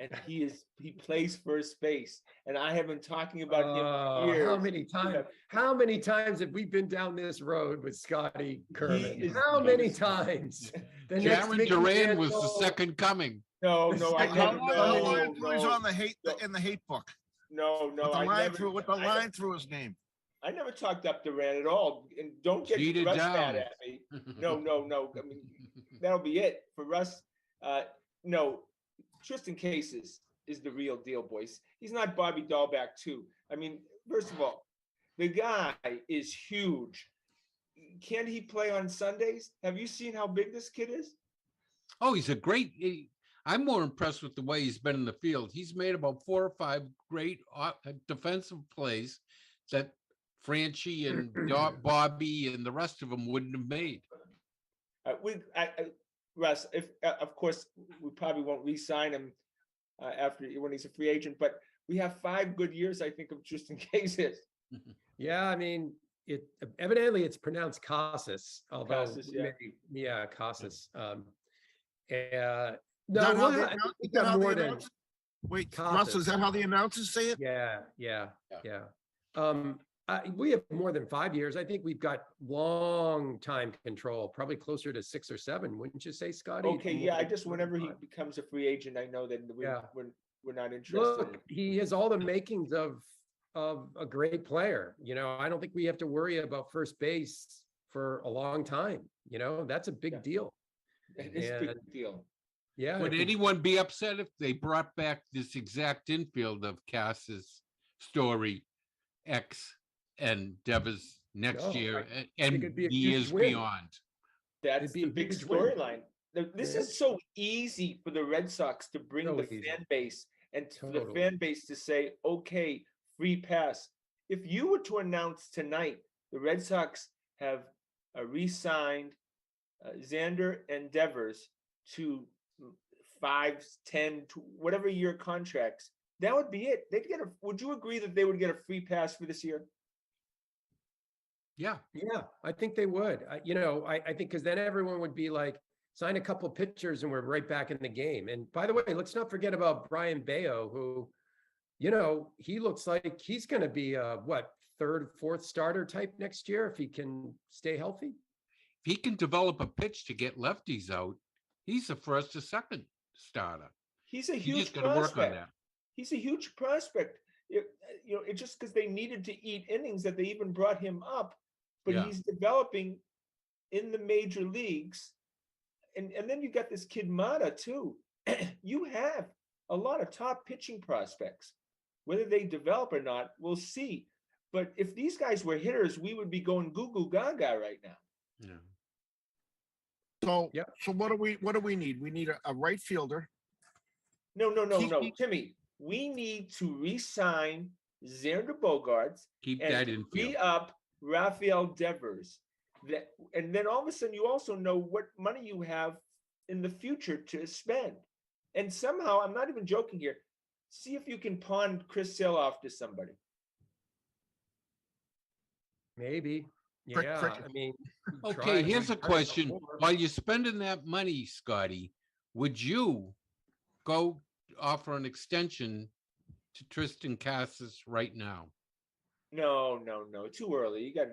and he plays first base. And I have been talking about him for years. How many times have we been down this road with Scotty Kerman? How he many is- times? The Jaron Mickey Duran was the Mantle- second coming. No, I How never. long No, he's no, on the hate in the hate book no. with the I line never, through his name. I never talked up Duran at all. And don't get Cheated Russ down. mad at me. No. I mean, that'll be it for Russ. No, Tristan Cases is the real deal, boys. He's not Bobby Dahlback, too. I mean, first of all, the guy is huge. Can he play on Sundays? Have you seen how big this kid is? Oh, he's a great. I'm more impressed with the way he's been in the field. He's made about 4 or 5 great defensive plays that Franchi and Bobby and the rest of them wouldn't have made. Russ, if of course we probably won't re-sign him after when he's a free agent, but we have 5 good years, I think, of Tristan Cases. Yeah, I mean, evidently it's pronounced Casas, although Casas, yeah. yeah, Casas. Is No, that how we'll they have- announce- we is that got how more they than announce- Wait, Casas. Russ, is that how the announcers say it? Yeah. Yeah. We have more than 5 years. I think we've got long time control, probably closer to 6 or 7, wouldn't you say, Scotty? Okay, yeah, I just whenever he becomes a free agent, I know that Yeah. we're not interested. Look, he has all the makings of a great player. I don't think we have to worry about first base for a long time. That's a big Yeah. deal. It's a big deal. Yeah. Would if we- anyone be upset if they brought back this exact infield of Cass's Story, X, and Devers next No, year I and think it'd be a the huge years win. beyond? That's be the a big huge win. storyline. This Yeah. is so easy for the Red Sox to bring So the easy. fan base and for the Totally. fan base to say, okay, free pass. If you were to announce tonight, the Red Sox have re-signed Xander and Devers to 5, 10, whatever year contracts, that would be it. They'd get would you agree that they would get a free pass for this year? Yeah. Yeah, I think they would. I think because then everyone would be like, sign a couple pitchers and we're right back in the game. And by the way, let's not forget about Brian Bayo, who, he looks like he's going to be a 3rd, 4th starter type next year if he can stay healthy. If he can develop a pitch to get lefties out, he's the 1st or 2nd starter. He's a He's huge just got to work on prospect. that. He's a huge prospect. It's just because they needed to eat innings that they even brought him up, but Yeah. he's developing in the major leagues. And then you got this kid Mata too. You have a lot of top pitching prospects. Whether they develop or not, we'll see. But if these guys were hitters, we would be going goo goo gaga right now. Yeah. So, Yep. so what do we need? We need a right fielder. No, Keep- Timmy. We need to re-sign Xander Bogaerts Keep and that infield. re-up Rafael Devers. And then all of a sudden you also know what money you have in the future to spend. And somehow, I'm not even joking here, see if you can pawn Chris Sale off to somebody. Maybe. Crick- Yeah, cricket. I mean. Okay, here's a question. While you're spending that money, Scotty, would you go offer an extension to Tristan Casas right now? No, too early. You got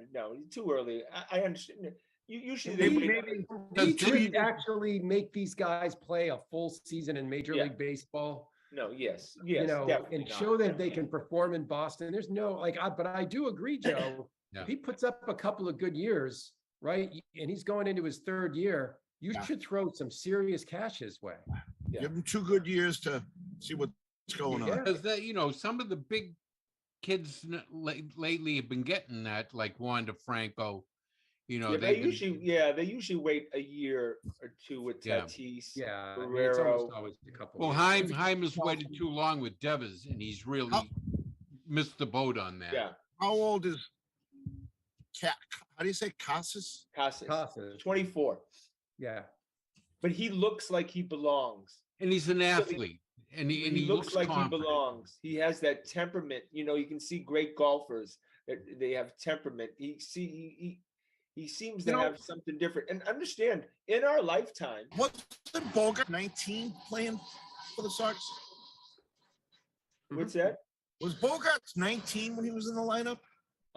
too early. I understand. You usually they Maybe- wait. maybe- Does We this- should actually make these guys play a full season in Major Yeah. League Baseball, No, yes, and definitely not. show that they can perform in Boston. There's no but I do agree, Joe. Yeah. If he puts up a couple of good years, right, and he's going into his 3rd year, you Yeah. should throw some serious cash his way. Yeah. Give him 2 good years to see what's going on. Yeah. Because that, some of the big kids lately have been getting that, like Wanda Franco You know, Yeah, they've been, they usually wait a year or two with Yeah. Tatis, Yeah, I mean, it's almost Guerrero. always a couple. well, years. Heim has waited too long with Devers, and he's really missed the boat on that. Yeah, How old is how do you say Casas? Casas. 24. Yeah, But he looks like he belongs. And he's an athlete, and He looks like he belongs. He has that temperament. You know, you can see great golfers that they have temperament. He seems to have something different. And understand, in our lifetime, Wasn't Bogart 19 playing for the Sox? what's that? Was Bogarts 19 when he was in the lineup?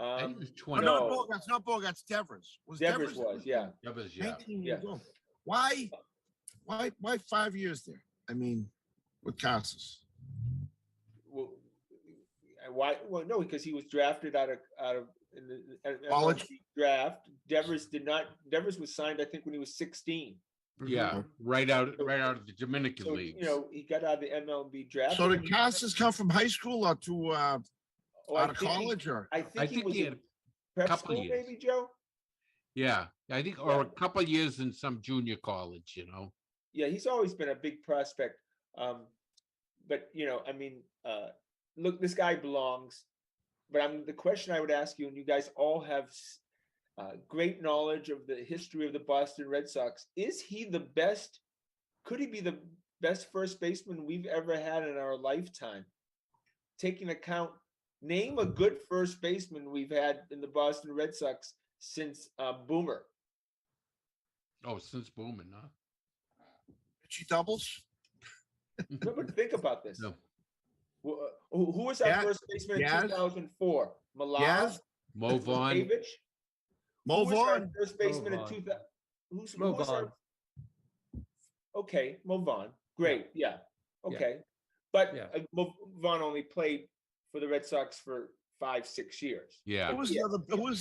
I think he's Oh, 20. No. not Bogarts, Devers. Devers was, yeah. Devers, yeah. 19 years old. Why 5 years there? I mean, with Casas. Well, why? Well, no, because he was drafted out of in the College? draft. Devers was signed, I think, when he was 16. Yeah, right out of the Dominican So, leagues. you know, he got out of the MLB draft. So did Casas come from high school or out of think college or? I think he was he in had prep couple school, years. maybe, Joe. Yeah, I think, or a couple of years in some junior college, you know. Yeah, he's always been a big prospect. But you know, I mean, look, this guy belongs. But the question I would ask you, and you guys all have great knowledge of the history of the Boston Red Sox. Is he the best? Could he be the best first baseman we've ever had in our lifetime? Taking account, name a good first baseman we've had in the Boston Red Sox since Boomer. Oh, since Bowman, huh? Richie Doubles? No, but think about this. No. Who was our Yeah, first baseman in Yaz. 2004? Malaz? Yaz? Mo Vaughn. Davidge? Mo Who was our Vaughn? first baseman in Vaughn. 2000? Who Mo was our- Vaughn. Okay, Mo Vaughn. Great, yeah. Yeah. Okay. But Yeah. Mo Vaughn only played for the Red Sox for 5-6 years. Yeah. Who was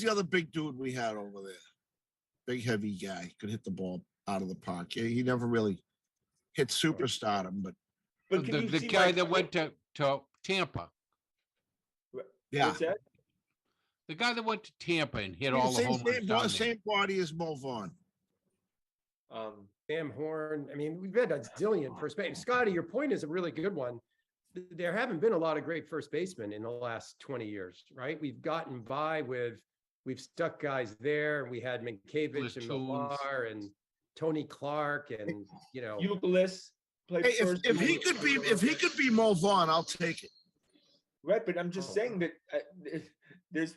the other big dude we had over there? Big heavy guy, could hit the ball out of the park. Yeah, he never really hit superstardom, but But can you The see guy my that point? went to Tampa. yeah. What's that? The guy that went to Tampa and hit all the Same, home runs down there. same body as Mo Vaughn. Sam Horn. I mean, we've had a zillion first base. Scotty, your point is a really good one. There haven't been a lot of great first basemen in the last 20 years, right? We've gotten by we've stuck guys there. We had Minkiewicz and Platoons. Millar and Tony Clark and, you know. Euclid played Hey, first. if he could be Mo Vaughn, I'll take it. Right, but I'm just saying that there's,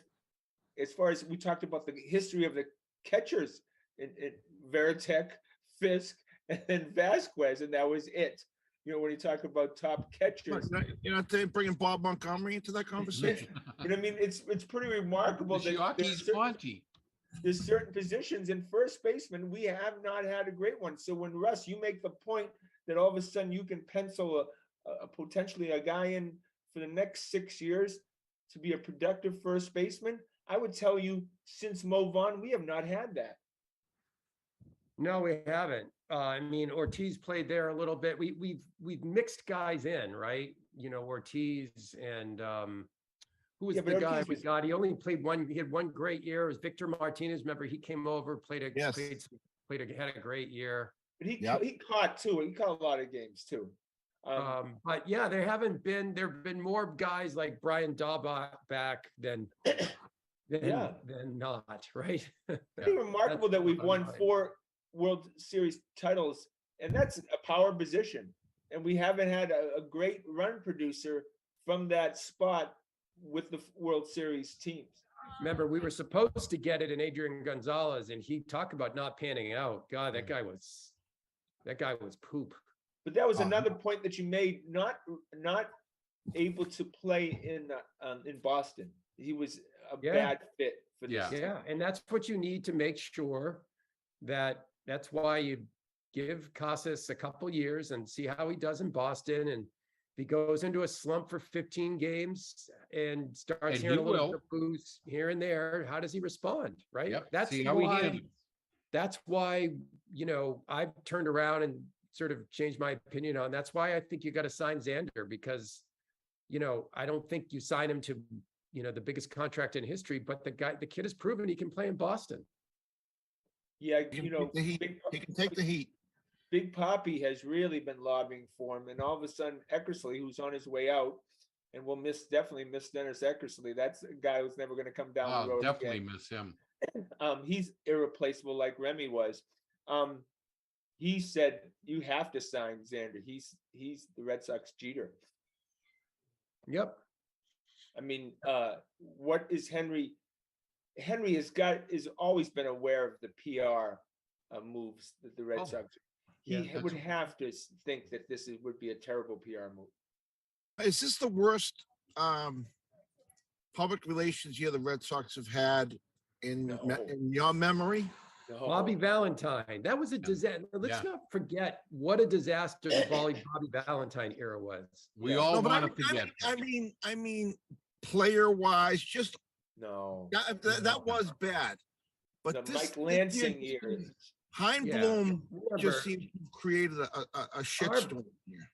as far as we talked about the history of the catchers in Veritek, Fisk, and then Vasquez, and that was it. You know, when you talk about top catchers, You're not bringing Bob Montgomery into that conversation? but I mean, it's pretty remarkable that Giacchi's Fonte. there's certain positions in first baseman we have not had a great one. So when Russ, you make the point that all of a sudden you can pencil a potentially a guy in for the next 6 years to be a productive first baseman, I would tell you since Mo Vaughn, we have not had that. No, we haven't. I mean, Ortiz played there a little bit. We've mixed guys in, right? You know, Ortiz and who was Yeah, but the guy Ortiz we was- got? He only played one. He had one great year. It was Victor Martinez. Remember, he came over, had a great year. But he Yep. he caught too. He caught a lot of games too. But yeah, there've been more guys like Brian Daubach back than Yeah. not, right? Pretty remarkable that we've won 4 World Series titles, and that's a power position. And we haven't had a great run producer from that spot with the World Series teams. Remember, we were supposed to get it in Adrian Gonzalez, and he talked about not panning out. God, that guy was poop. But that was another point that you made. Not able to play in Boston. He was a bad fit for this. Yeah. team. Yeah, and that's what you need to make sure that's why you give Casas a couple years and see how he does in Boston. And if he goes into a slump for 15 games and starts And hearing he a little will. bit of booze here and there, how does he respond? Right. Yep. That's See how he why. handles. That's why, you know, I've turned around and sort of changed my opinion on. That's why I think you got to sign Xander, because, you know, I don't think you sign him to, you know, the biggest contract in history, but the kid has proven he can play in Boston. Yeah, He can take the heat. He can take the heat. Big Poppy has really been lobbying for him, and all of a sudden Eckersley, who's on his way out, and we'll definitely miss Dennis Eckersley. That's a guy who's never going to come down the Oh, road definitely again. miss him. He's irreplaceable like Remy was. He said you have to sign Xander. He's the Red Sox Jeter. Yep. I mean, what is Henry? Henry has always been aware of the PR moves that the Red Oh, Sox. yeah, He would have to think that would be a terrible PR move. Is this the worst public relations year the Red Sox have had in your memory? No. Bobby Valentine. That was a disaster. Let's not forget what a disaster the Bobby Valentine era was. We Yeah. all No, but want to forget. I mean, player wise, just No. that was bad. But The this Mike Lansing years. Hein Yeah. Bloom Remember, just seems to have created a shitstorm here.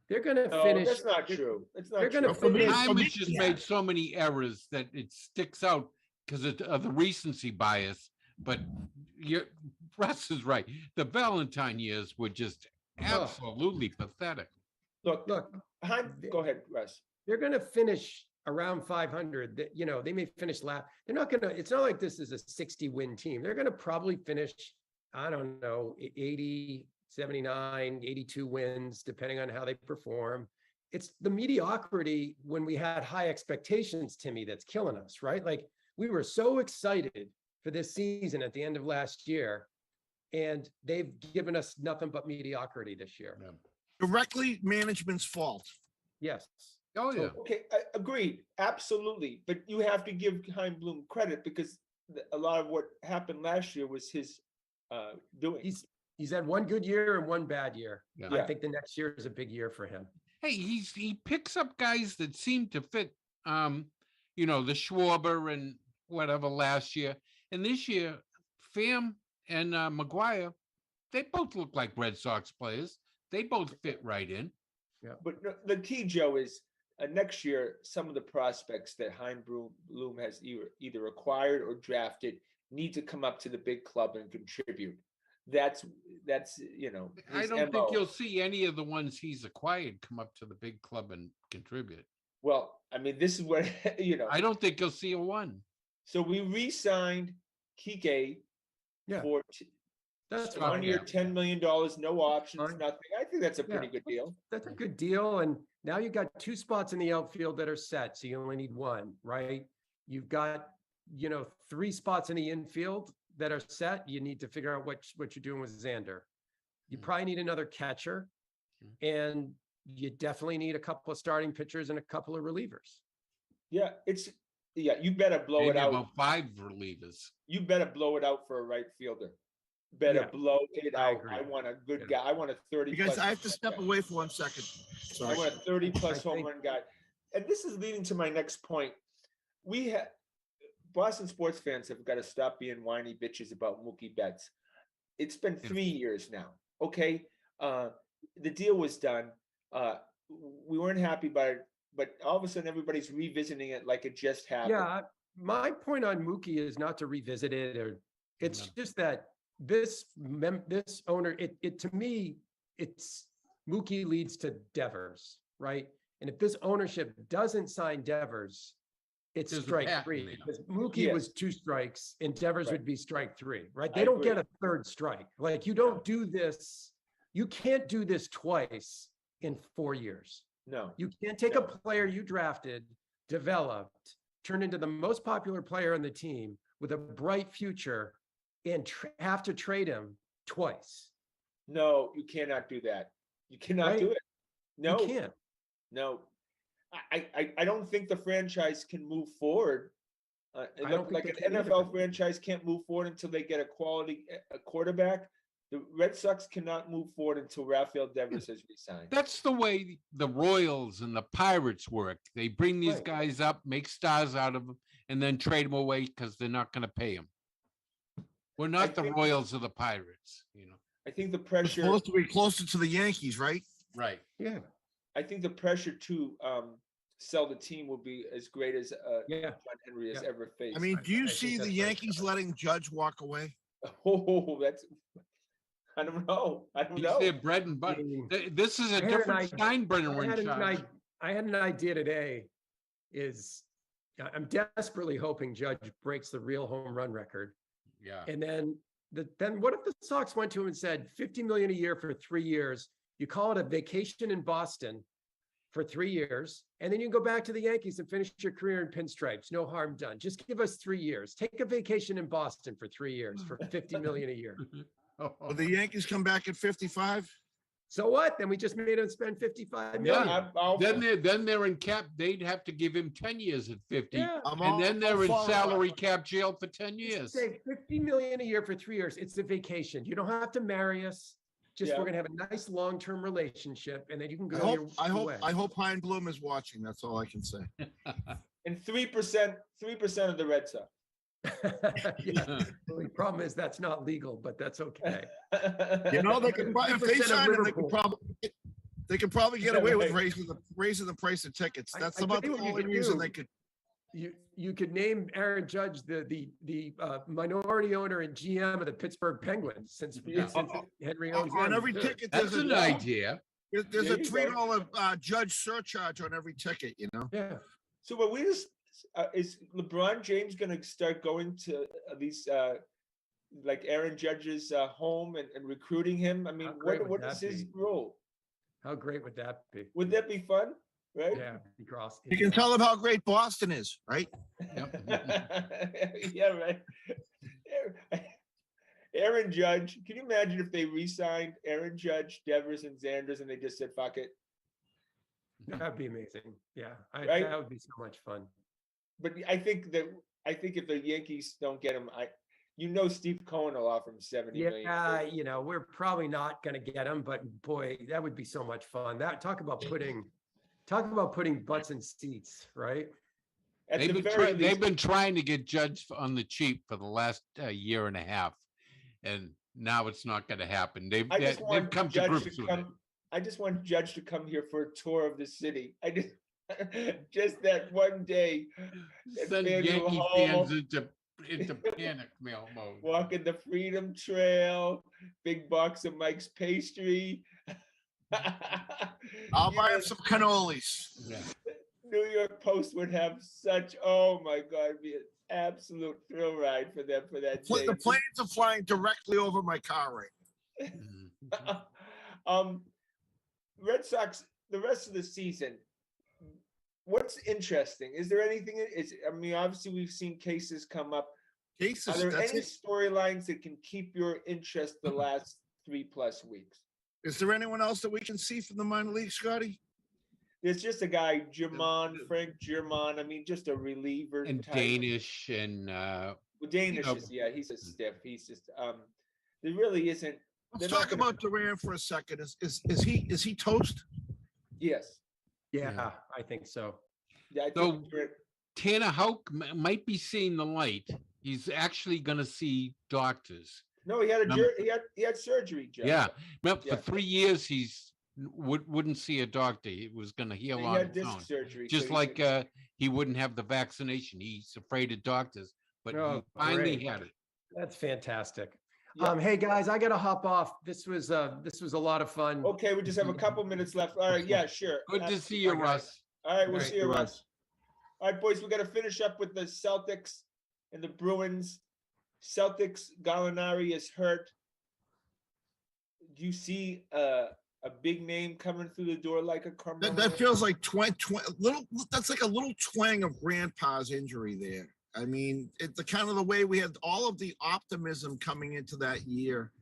they're going to No, finish. that's not true. It's not They're true. gonna For me, finish. Time has just yeah. made so many errors that it sticks out because of the recency bias. But Russ is right. The Valentine years were just absolutely pathetic. Look, Look, go ahead, Russ. they're going to finish around 500. That, you know, they may finish last. They're not going to. It's not like this is a 60-win team. They're going to probably finish, I don't know, 80, 79, 82 wins, depending on how they perform. It's the mediocrity when we had high expectations, Timmy, that's killing us, right? Like, we were so excited for this season at the end of last year, and they've given us nothing but mediocrity this year. Yeah. Directly management's fault. Yes. Oh yeah. Okay, agreed, absolutely. But you have to give Hein Bloom credit because a lot of what happened last year was his doing. He's had one good year and one bad year. Yeah. I think the next year is a big year for him. Hey, he picks up guys that seem to fit. The Schwarber and whatever last year, and this year, Pham and McGuire, they both look like Red Sox players. They both fit right in. Yeah. But the key, Joe, is next year, some of the prospects that Hein Bloom has either acquired or drafted need to come up to the big club and contribute. That's I don't think you'll see any of the ones he's acquired come up to the big club and contribute. Well, I mean, this is what I don't think you'll see a one. So we re-signed Kike for That's 1 year, $10 million, no options, Fine. nothing. I think that's a pretty Yeah. good deal. That's a good deal. And now you've got 2 spots in the outfield that are set, so you only need 1, right? You've got, 3 spots in the infield that are set. You need to figure out what you're doing with Xander. You probably need another catcher, and you definitely need a couple of starting pitchers and a couple of relievers. Yeah, you better blow Maybe it out. about 5 relievers. You better blow it out for a right fielder. Better Yeah, blow it I out. agree. I want a good guy. I want a 30. You guys, plus I have to step away for 1 second. I Sorry. want a 30 plus I home think- run guy. And this is leading to my next point. We have Boston sports fans have got to stop being whiny bitches about Mookie Betts. It's been 3 years now. Okay. The deal was done. We weren't happy about it, but all of a sudden everybody's revisiting it like it just happened. Yeah, my point on Mookie is not to revisit it, or it's No. just that this owner, it to me, it's Mookie leads to Devers, right? And if this ownership doesn't sign Devers, it's There's a strike pattern 3 there. because Mookie was 2 strikes and Devers Right. would be strike 3, right? I They don't get agree. a 3rd strike. Like, you don't do this. You can't do this twice in 4 years. No. You can't take a No. player you drafted, developed, turned into the most popular player on the team with a bright future and have to trade him twice. No, you cannot do that. You cannot Right? do it. No, You can't. no. I don't think the franchise can move forward. It I don't looked think like they an can either. NFL franchise can't move forward until they get a quality quarterback. The Red Sox cannot move forward until Rafael Devers has resigned. That's the way the Royals and the Pirates work. They bring these Right. guys up, make stars out of them, and then trade them away because they're not going to pay them. We're not the think- Royals or the Pirates, I think the It's pressure. supposed to be closer to the Yankees, right? Right. Yeah. I think the pressure to sell the team will be as great as Yeah. John Henry has Yeah. ever faced. I mean, do I you think see the that's right. Yankees letting Judge walk away? Oh, I don't know. He's their bread and butter. This is a different Steinbrenner in charge. I had an idea today. I'm desperately hoping Judge breaks the real home run record. Yeah. And then what if the Sox went to him and said $50 million a year for 3 years? You call it a vacation in Boston for 3 years, and then you can go back to the Yankees and finish your career in pinstripes. No harm done. Just give us 3 years. Take a vacation in Boston for 3 years for $50 million a year. Will the Yankees come back at 55? So what? Then we just made him spend $55 million. Then they're in cap. They'd have to give him 10 years at 50. Yeah. And then they're in salary cap jail for 10 years. Say $50 million a year for 3 years. It's a vacation. You don't have to marry us. Just we're gonna have a nice long-term relationship, and then you can go. I hope Hein Bloom is watching. That's all I can say. And 3% of the Red Sox. Yeah. Well, the problem is that's not legal, but that's okay. You know, they could if they sign him, they could probably get away with raising the price of tickets. That's about the only reason they could. You could name Aaron Judge the minority owner and GM of the Pittsburgh Penguins since Henry owns on every ticket. That's an idea. There's a $3 Judge surcharge on every ticket. You know. Yeah. So what is LeBron James going to start going to these like Aaron Judge's home and recruiting him? I mean, what is his role? How great would that be? Would that be fun? Right? Yeah, you can tell them how great Boston is, right? Yep. Yeah, right. Aaron Judge. Can you imagine if they re-signed Aaron Judge, Devers, and Xanders, and they just said "fuck it"? That'd be amazing. Yeah, Right? That would be so much fun. But I think if the Yankees don't get him, Steve Cohen will offer him $70 million. Yeah, we're probably not going to get him, but boy, that would be so much fun. Talk about putting butts in seats, right? They've been trying to get Judge on the cheap for the last year and a half, and now it's not going to happen. They've come to grips with it. I just want Judge to come here for a tour of the city. Just that one day. Send Yankee fans into panic mail mode. Walking the Freedom Trail, big box of Mike's pastry. I'll buy him some cannolis. Yeah. New York Post would have oh my God, it'd be an absolute thrill ride for them for that day. The planes are flying directly over my car right now. Red Sox, the rest of the season. What's interesting? Is there anything? Obviously we've seen cases come up. Are there any storylines that can keep your interest the last 3+ weeks? Is there anyone else that we can see from the minor league, Scotty? There's just a guy, Frank German. Just a reliever. And type. Danish and Danish he's a stiff. He's just there really isn't. Let's talk about Duran for a second. Is he toast? Yes. Yeah, I think so. Yeah, so Tanner Houck might be seeing the light. He's actually going to see doctors. No, he had surgery, Jeff. Yeah, for 3 years he's wouldn't see a doctor. He was going to heal on his own. Surgery, just like he wouldn't have the vaccination. He's afraid of doctors, but he finally had it. That's fantastic. Yeah. Hey guys, I gotta hop off. This was a lot of fun. Okay, we just have a couple minutes left. All right, yeah, sure. Good to see you, Russ. All right, we'll see you, Russ. All right, boys, we got to finish up with the Celtics and the Bruins. Celtics, Gallinari is hurt. Do you see a big name coming through the door like a Carmelo? That feels like that's like a little twang of Grandpa's injury there. I mean, it's the kind of the way we had all of the optimism coming into that year,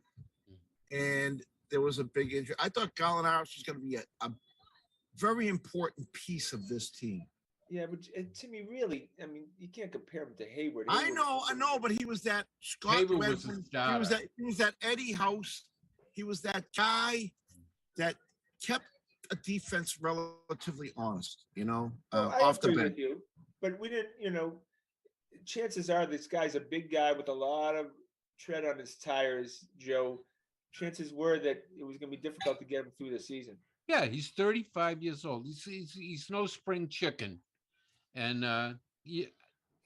and there was a big injury. I thought Gallinari was going to be a very important piece of this team. Yeah, but Timmy, really, you can't compare him to Hayward. I know, but he was that Scott Wedson. He was that Eddie House. He was that guy that kept a defense relatively honest, off the bench. But we didn't, chances are this guy's a big guy with a lot of tread on his tires, Joe. Chances were that it was going to be difficult to get him through the season. Yeah, he's 35 years old. He's no spring chicken. And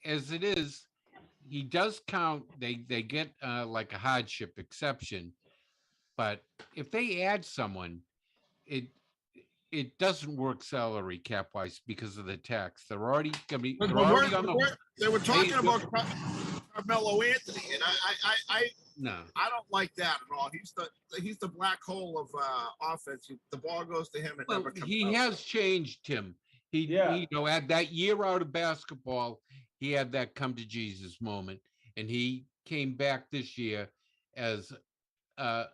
as it is, he does count, they get like a hardship exception. But if they add someone, it doesn't work salary cap wise because of the tax. They're already gonna be. But They're already on the. they were talking about Carmelo Anthony, and No. I don't like that at all. He's the black hole of offense. The ball goes to him and Well, never comes he out. has changed, Tim. He, at that year out of basketball, he had that come to Jesus moment, and he came back this year as a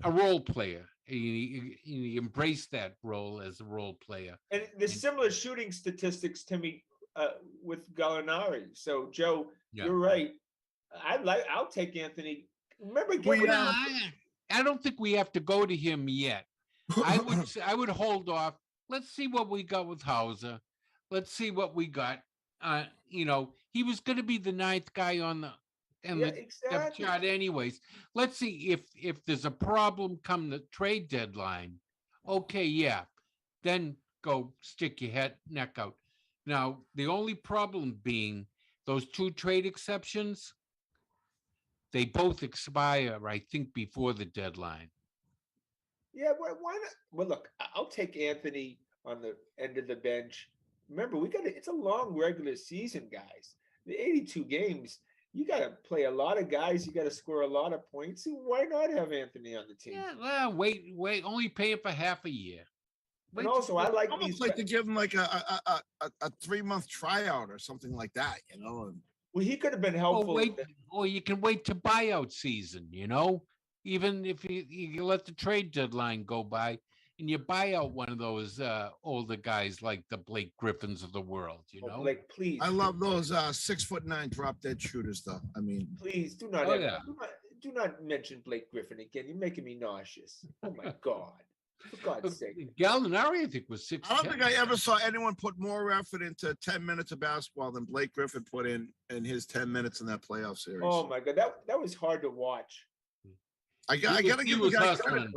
role player. He embraced that role as a role player. And there's similar shooting statistics to me with Gallinari. So Joe, you're right. I'll take Anthony. Remember, I don't think we have to go to him yet. I would hold off. Let's see what we got with Hauser. Let's see what we got. He was going to be the ninth guy on the depth chart anyways. Let's see if there's a problem come the trade deadline. Okay, yeah. Then go stick your neck out. Now, the only problem being those two trade exceptions, they both expire, I think, before the deadline. Yeah, why not? Well, look, I'll take Anthony on the end of the bench. Remember, it's a long regular season, guys. The 82 games, you got to play a lot of guys. You got to score a lot of points. Why not have Anthony on the team? Yeah, well, wait, only pay him for half a year. And also, I like almost like to give him like a 3-month tryout or something like that, Well, he could have been helpful. Or you can wait to buyout season, even if you let the trade deadline go by and you buy out one of those older guys like the Blake Griffins of the world, Blake, please. I love those 6'9" drop dead shooters, though. I mean, please do not do not mention Blake Griffin again. You're making me nauseous. Oh my God. For God's sake. Gallinari, I think, was 6'10". I don't think I ever saw anyone put more effort into 10 minutes of basketball than Blake Griffin put in his 10 minutes in that playoff series. Oh my God, that was hard to watch. I got to give the guy credit.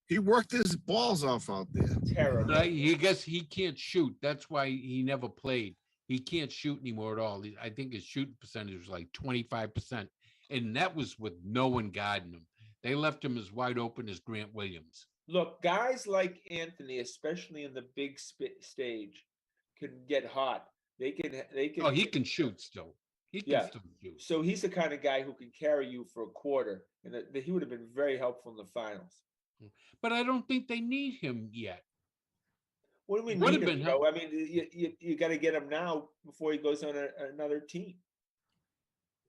He worked his balls off out there. Terrible. I guess he can't shoot. That's why he never played. He can't shoot anymore at all. I think his shooting percentage was like 25%. And that was with no one guarding him. They left him as wide open as Grant Williams. Look, guys like Anthony, especially in the big stage, can get hot. They can. Oh, he can shoot still. He can still shoot. So he's the kind of guy who can carry you for a quarter, and he would have been very helpful in the finals. But I don't think they need him yet. What do we need him, Joe? I mean, you got to get him now before he goes on another team.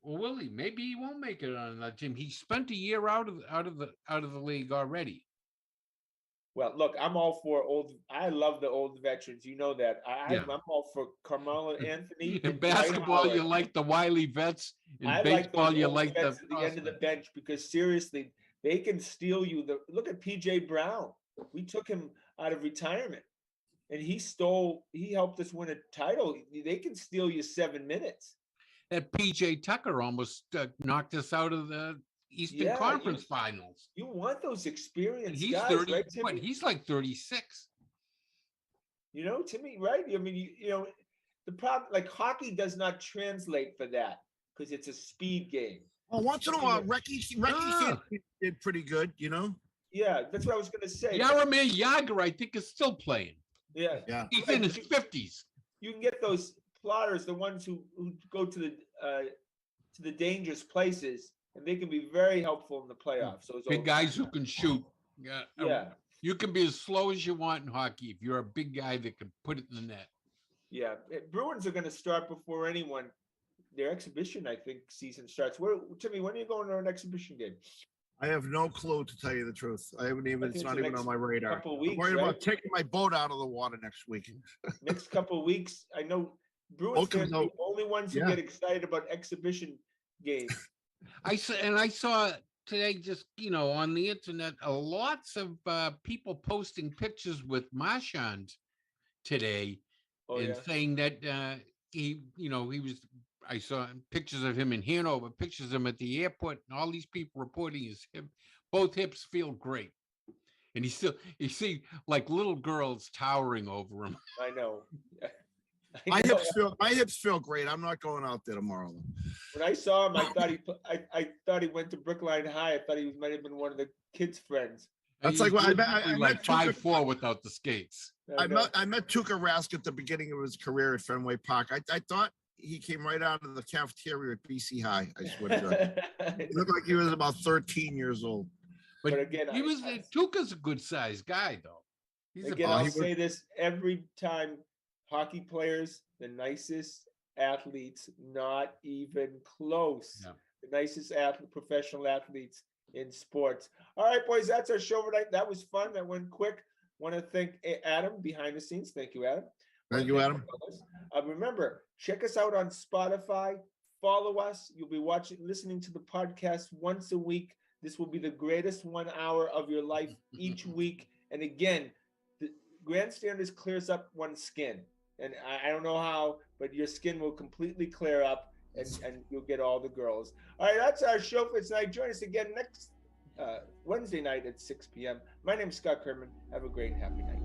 Well, will he? Maybe he won't make it on another team. He spent a year out of the league already. Well, look, I'm all for I love the old veterans. You know that. I'm all for Carmelo Anthony. In basketball, you like the wily vets. In baseball, you like the end of the bench, because seriously, they can steal you. Look at PJ Brown. We took him out of retirement, and he helped us win a title. They can steal you 7 minutes. That PJ Tucker almost knocked us out of the Eastern Conference Finals. You want those experienced he's guys, 30, right, Timmy? What, he's like 36. Timmy, right? I mean, the problem, like, hockey does not translate for that because it's a speed game. Well, once in a while, Recky did pretty good, Yeah, that's what I was going to say. Jaromir Jagr, I think, is still playing. Yeah. He's in his 50s. You can get those plotters, the ones who go to the dangerous places, and they can be very helpful in the playoffs. Those big guys who can shoot. Yeah. You can be as slow as you want in hockey if you're a big guy that can put it in the net. Yeah. Bruins are going to start before anyone. Their exhibition, I think, season starts. Timmy, when are you going to an exhibition game? I have no clue, to tell you the truth. It's not even on my radar. Couple weeks, I'm worried about taking my boat out of the water next week. Next couple of weeks. I know Bruins are the only ones who get excited about exhibition games. I saw today, just on the internet, lots of people posting pictures with Marchand today, saying that he was. I saw pictures of him in Hanover, pictures of him at the airport, and all these people reporting his hip. Both hips feel great, and you see like little girls towering over him. I know. I know. My hips feel great. I'm not going out there tomorrow. When I saw him, I thought he went to Brookline High. I thought he might have been one of the kids' friends. That's He's like what usually like Tuukka- 5'4" without the skates. I know. I met Tuukka Rask at the beginning of his career at Fenway Park. I thought he came right out of the cafeteria at BC High. I swear to God. He looked like he was about 13 years old. But again, Tuukka's a good sized guy though. He's Again, a I'll he say this every time: hockey players, the nicest athletes, not even close. Yeah. The nicest professional athletes in sports. All right, boys, that's our show tonight. That was fun. That went quick. Want to thank Adam behind the scenes. Thank you, Adam. Thank you, Adam. Remember, check us out on Spotify. Follow us. You'll be listening to the podcast once a week. This will be the greatest 1 hour of your life each week. And again, the Grandstanders clears up one's skin. And I don't know how, but your skin will completely clear up and you'll get all the girls. All right, that's our show for tonight. Join us again next Wednesday night at 6 p.m. My name is Scott Kerman. Have a great and happy night.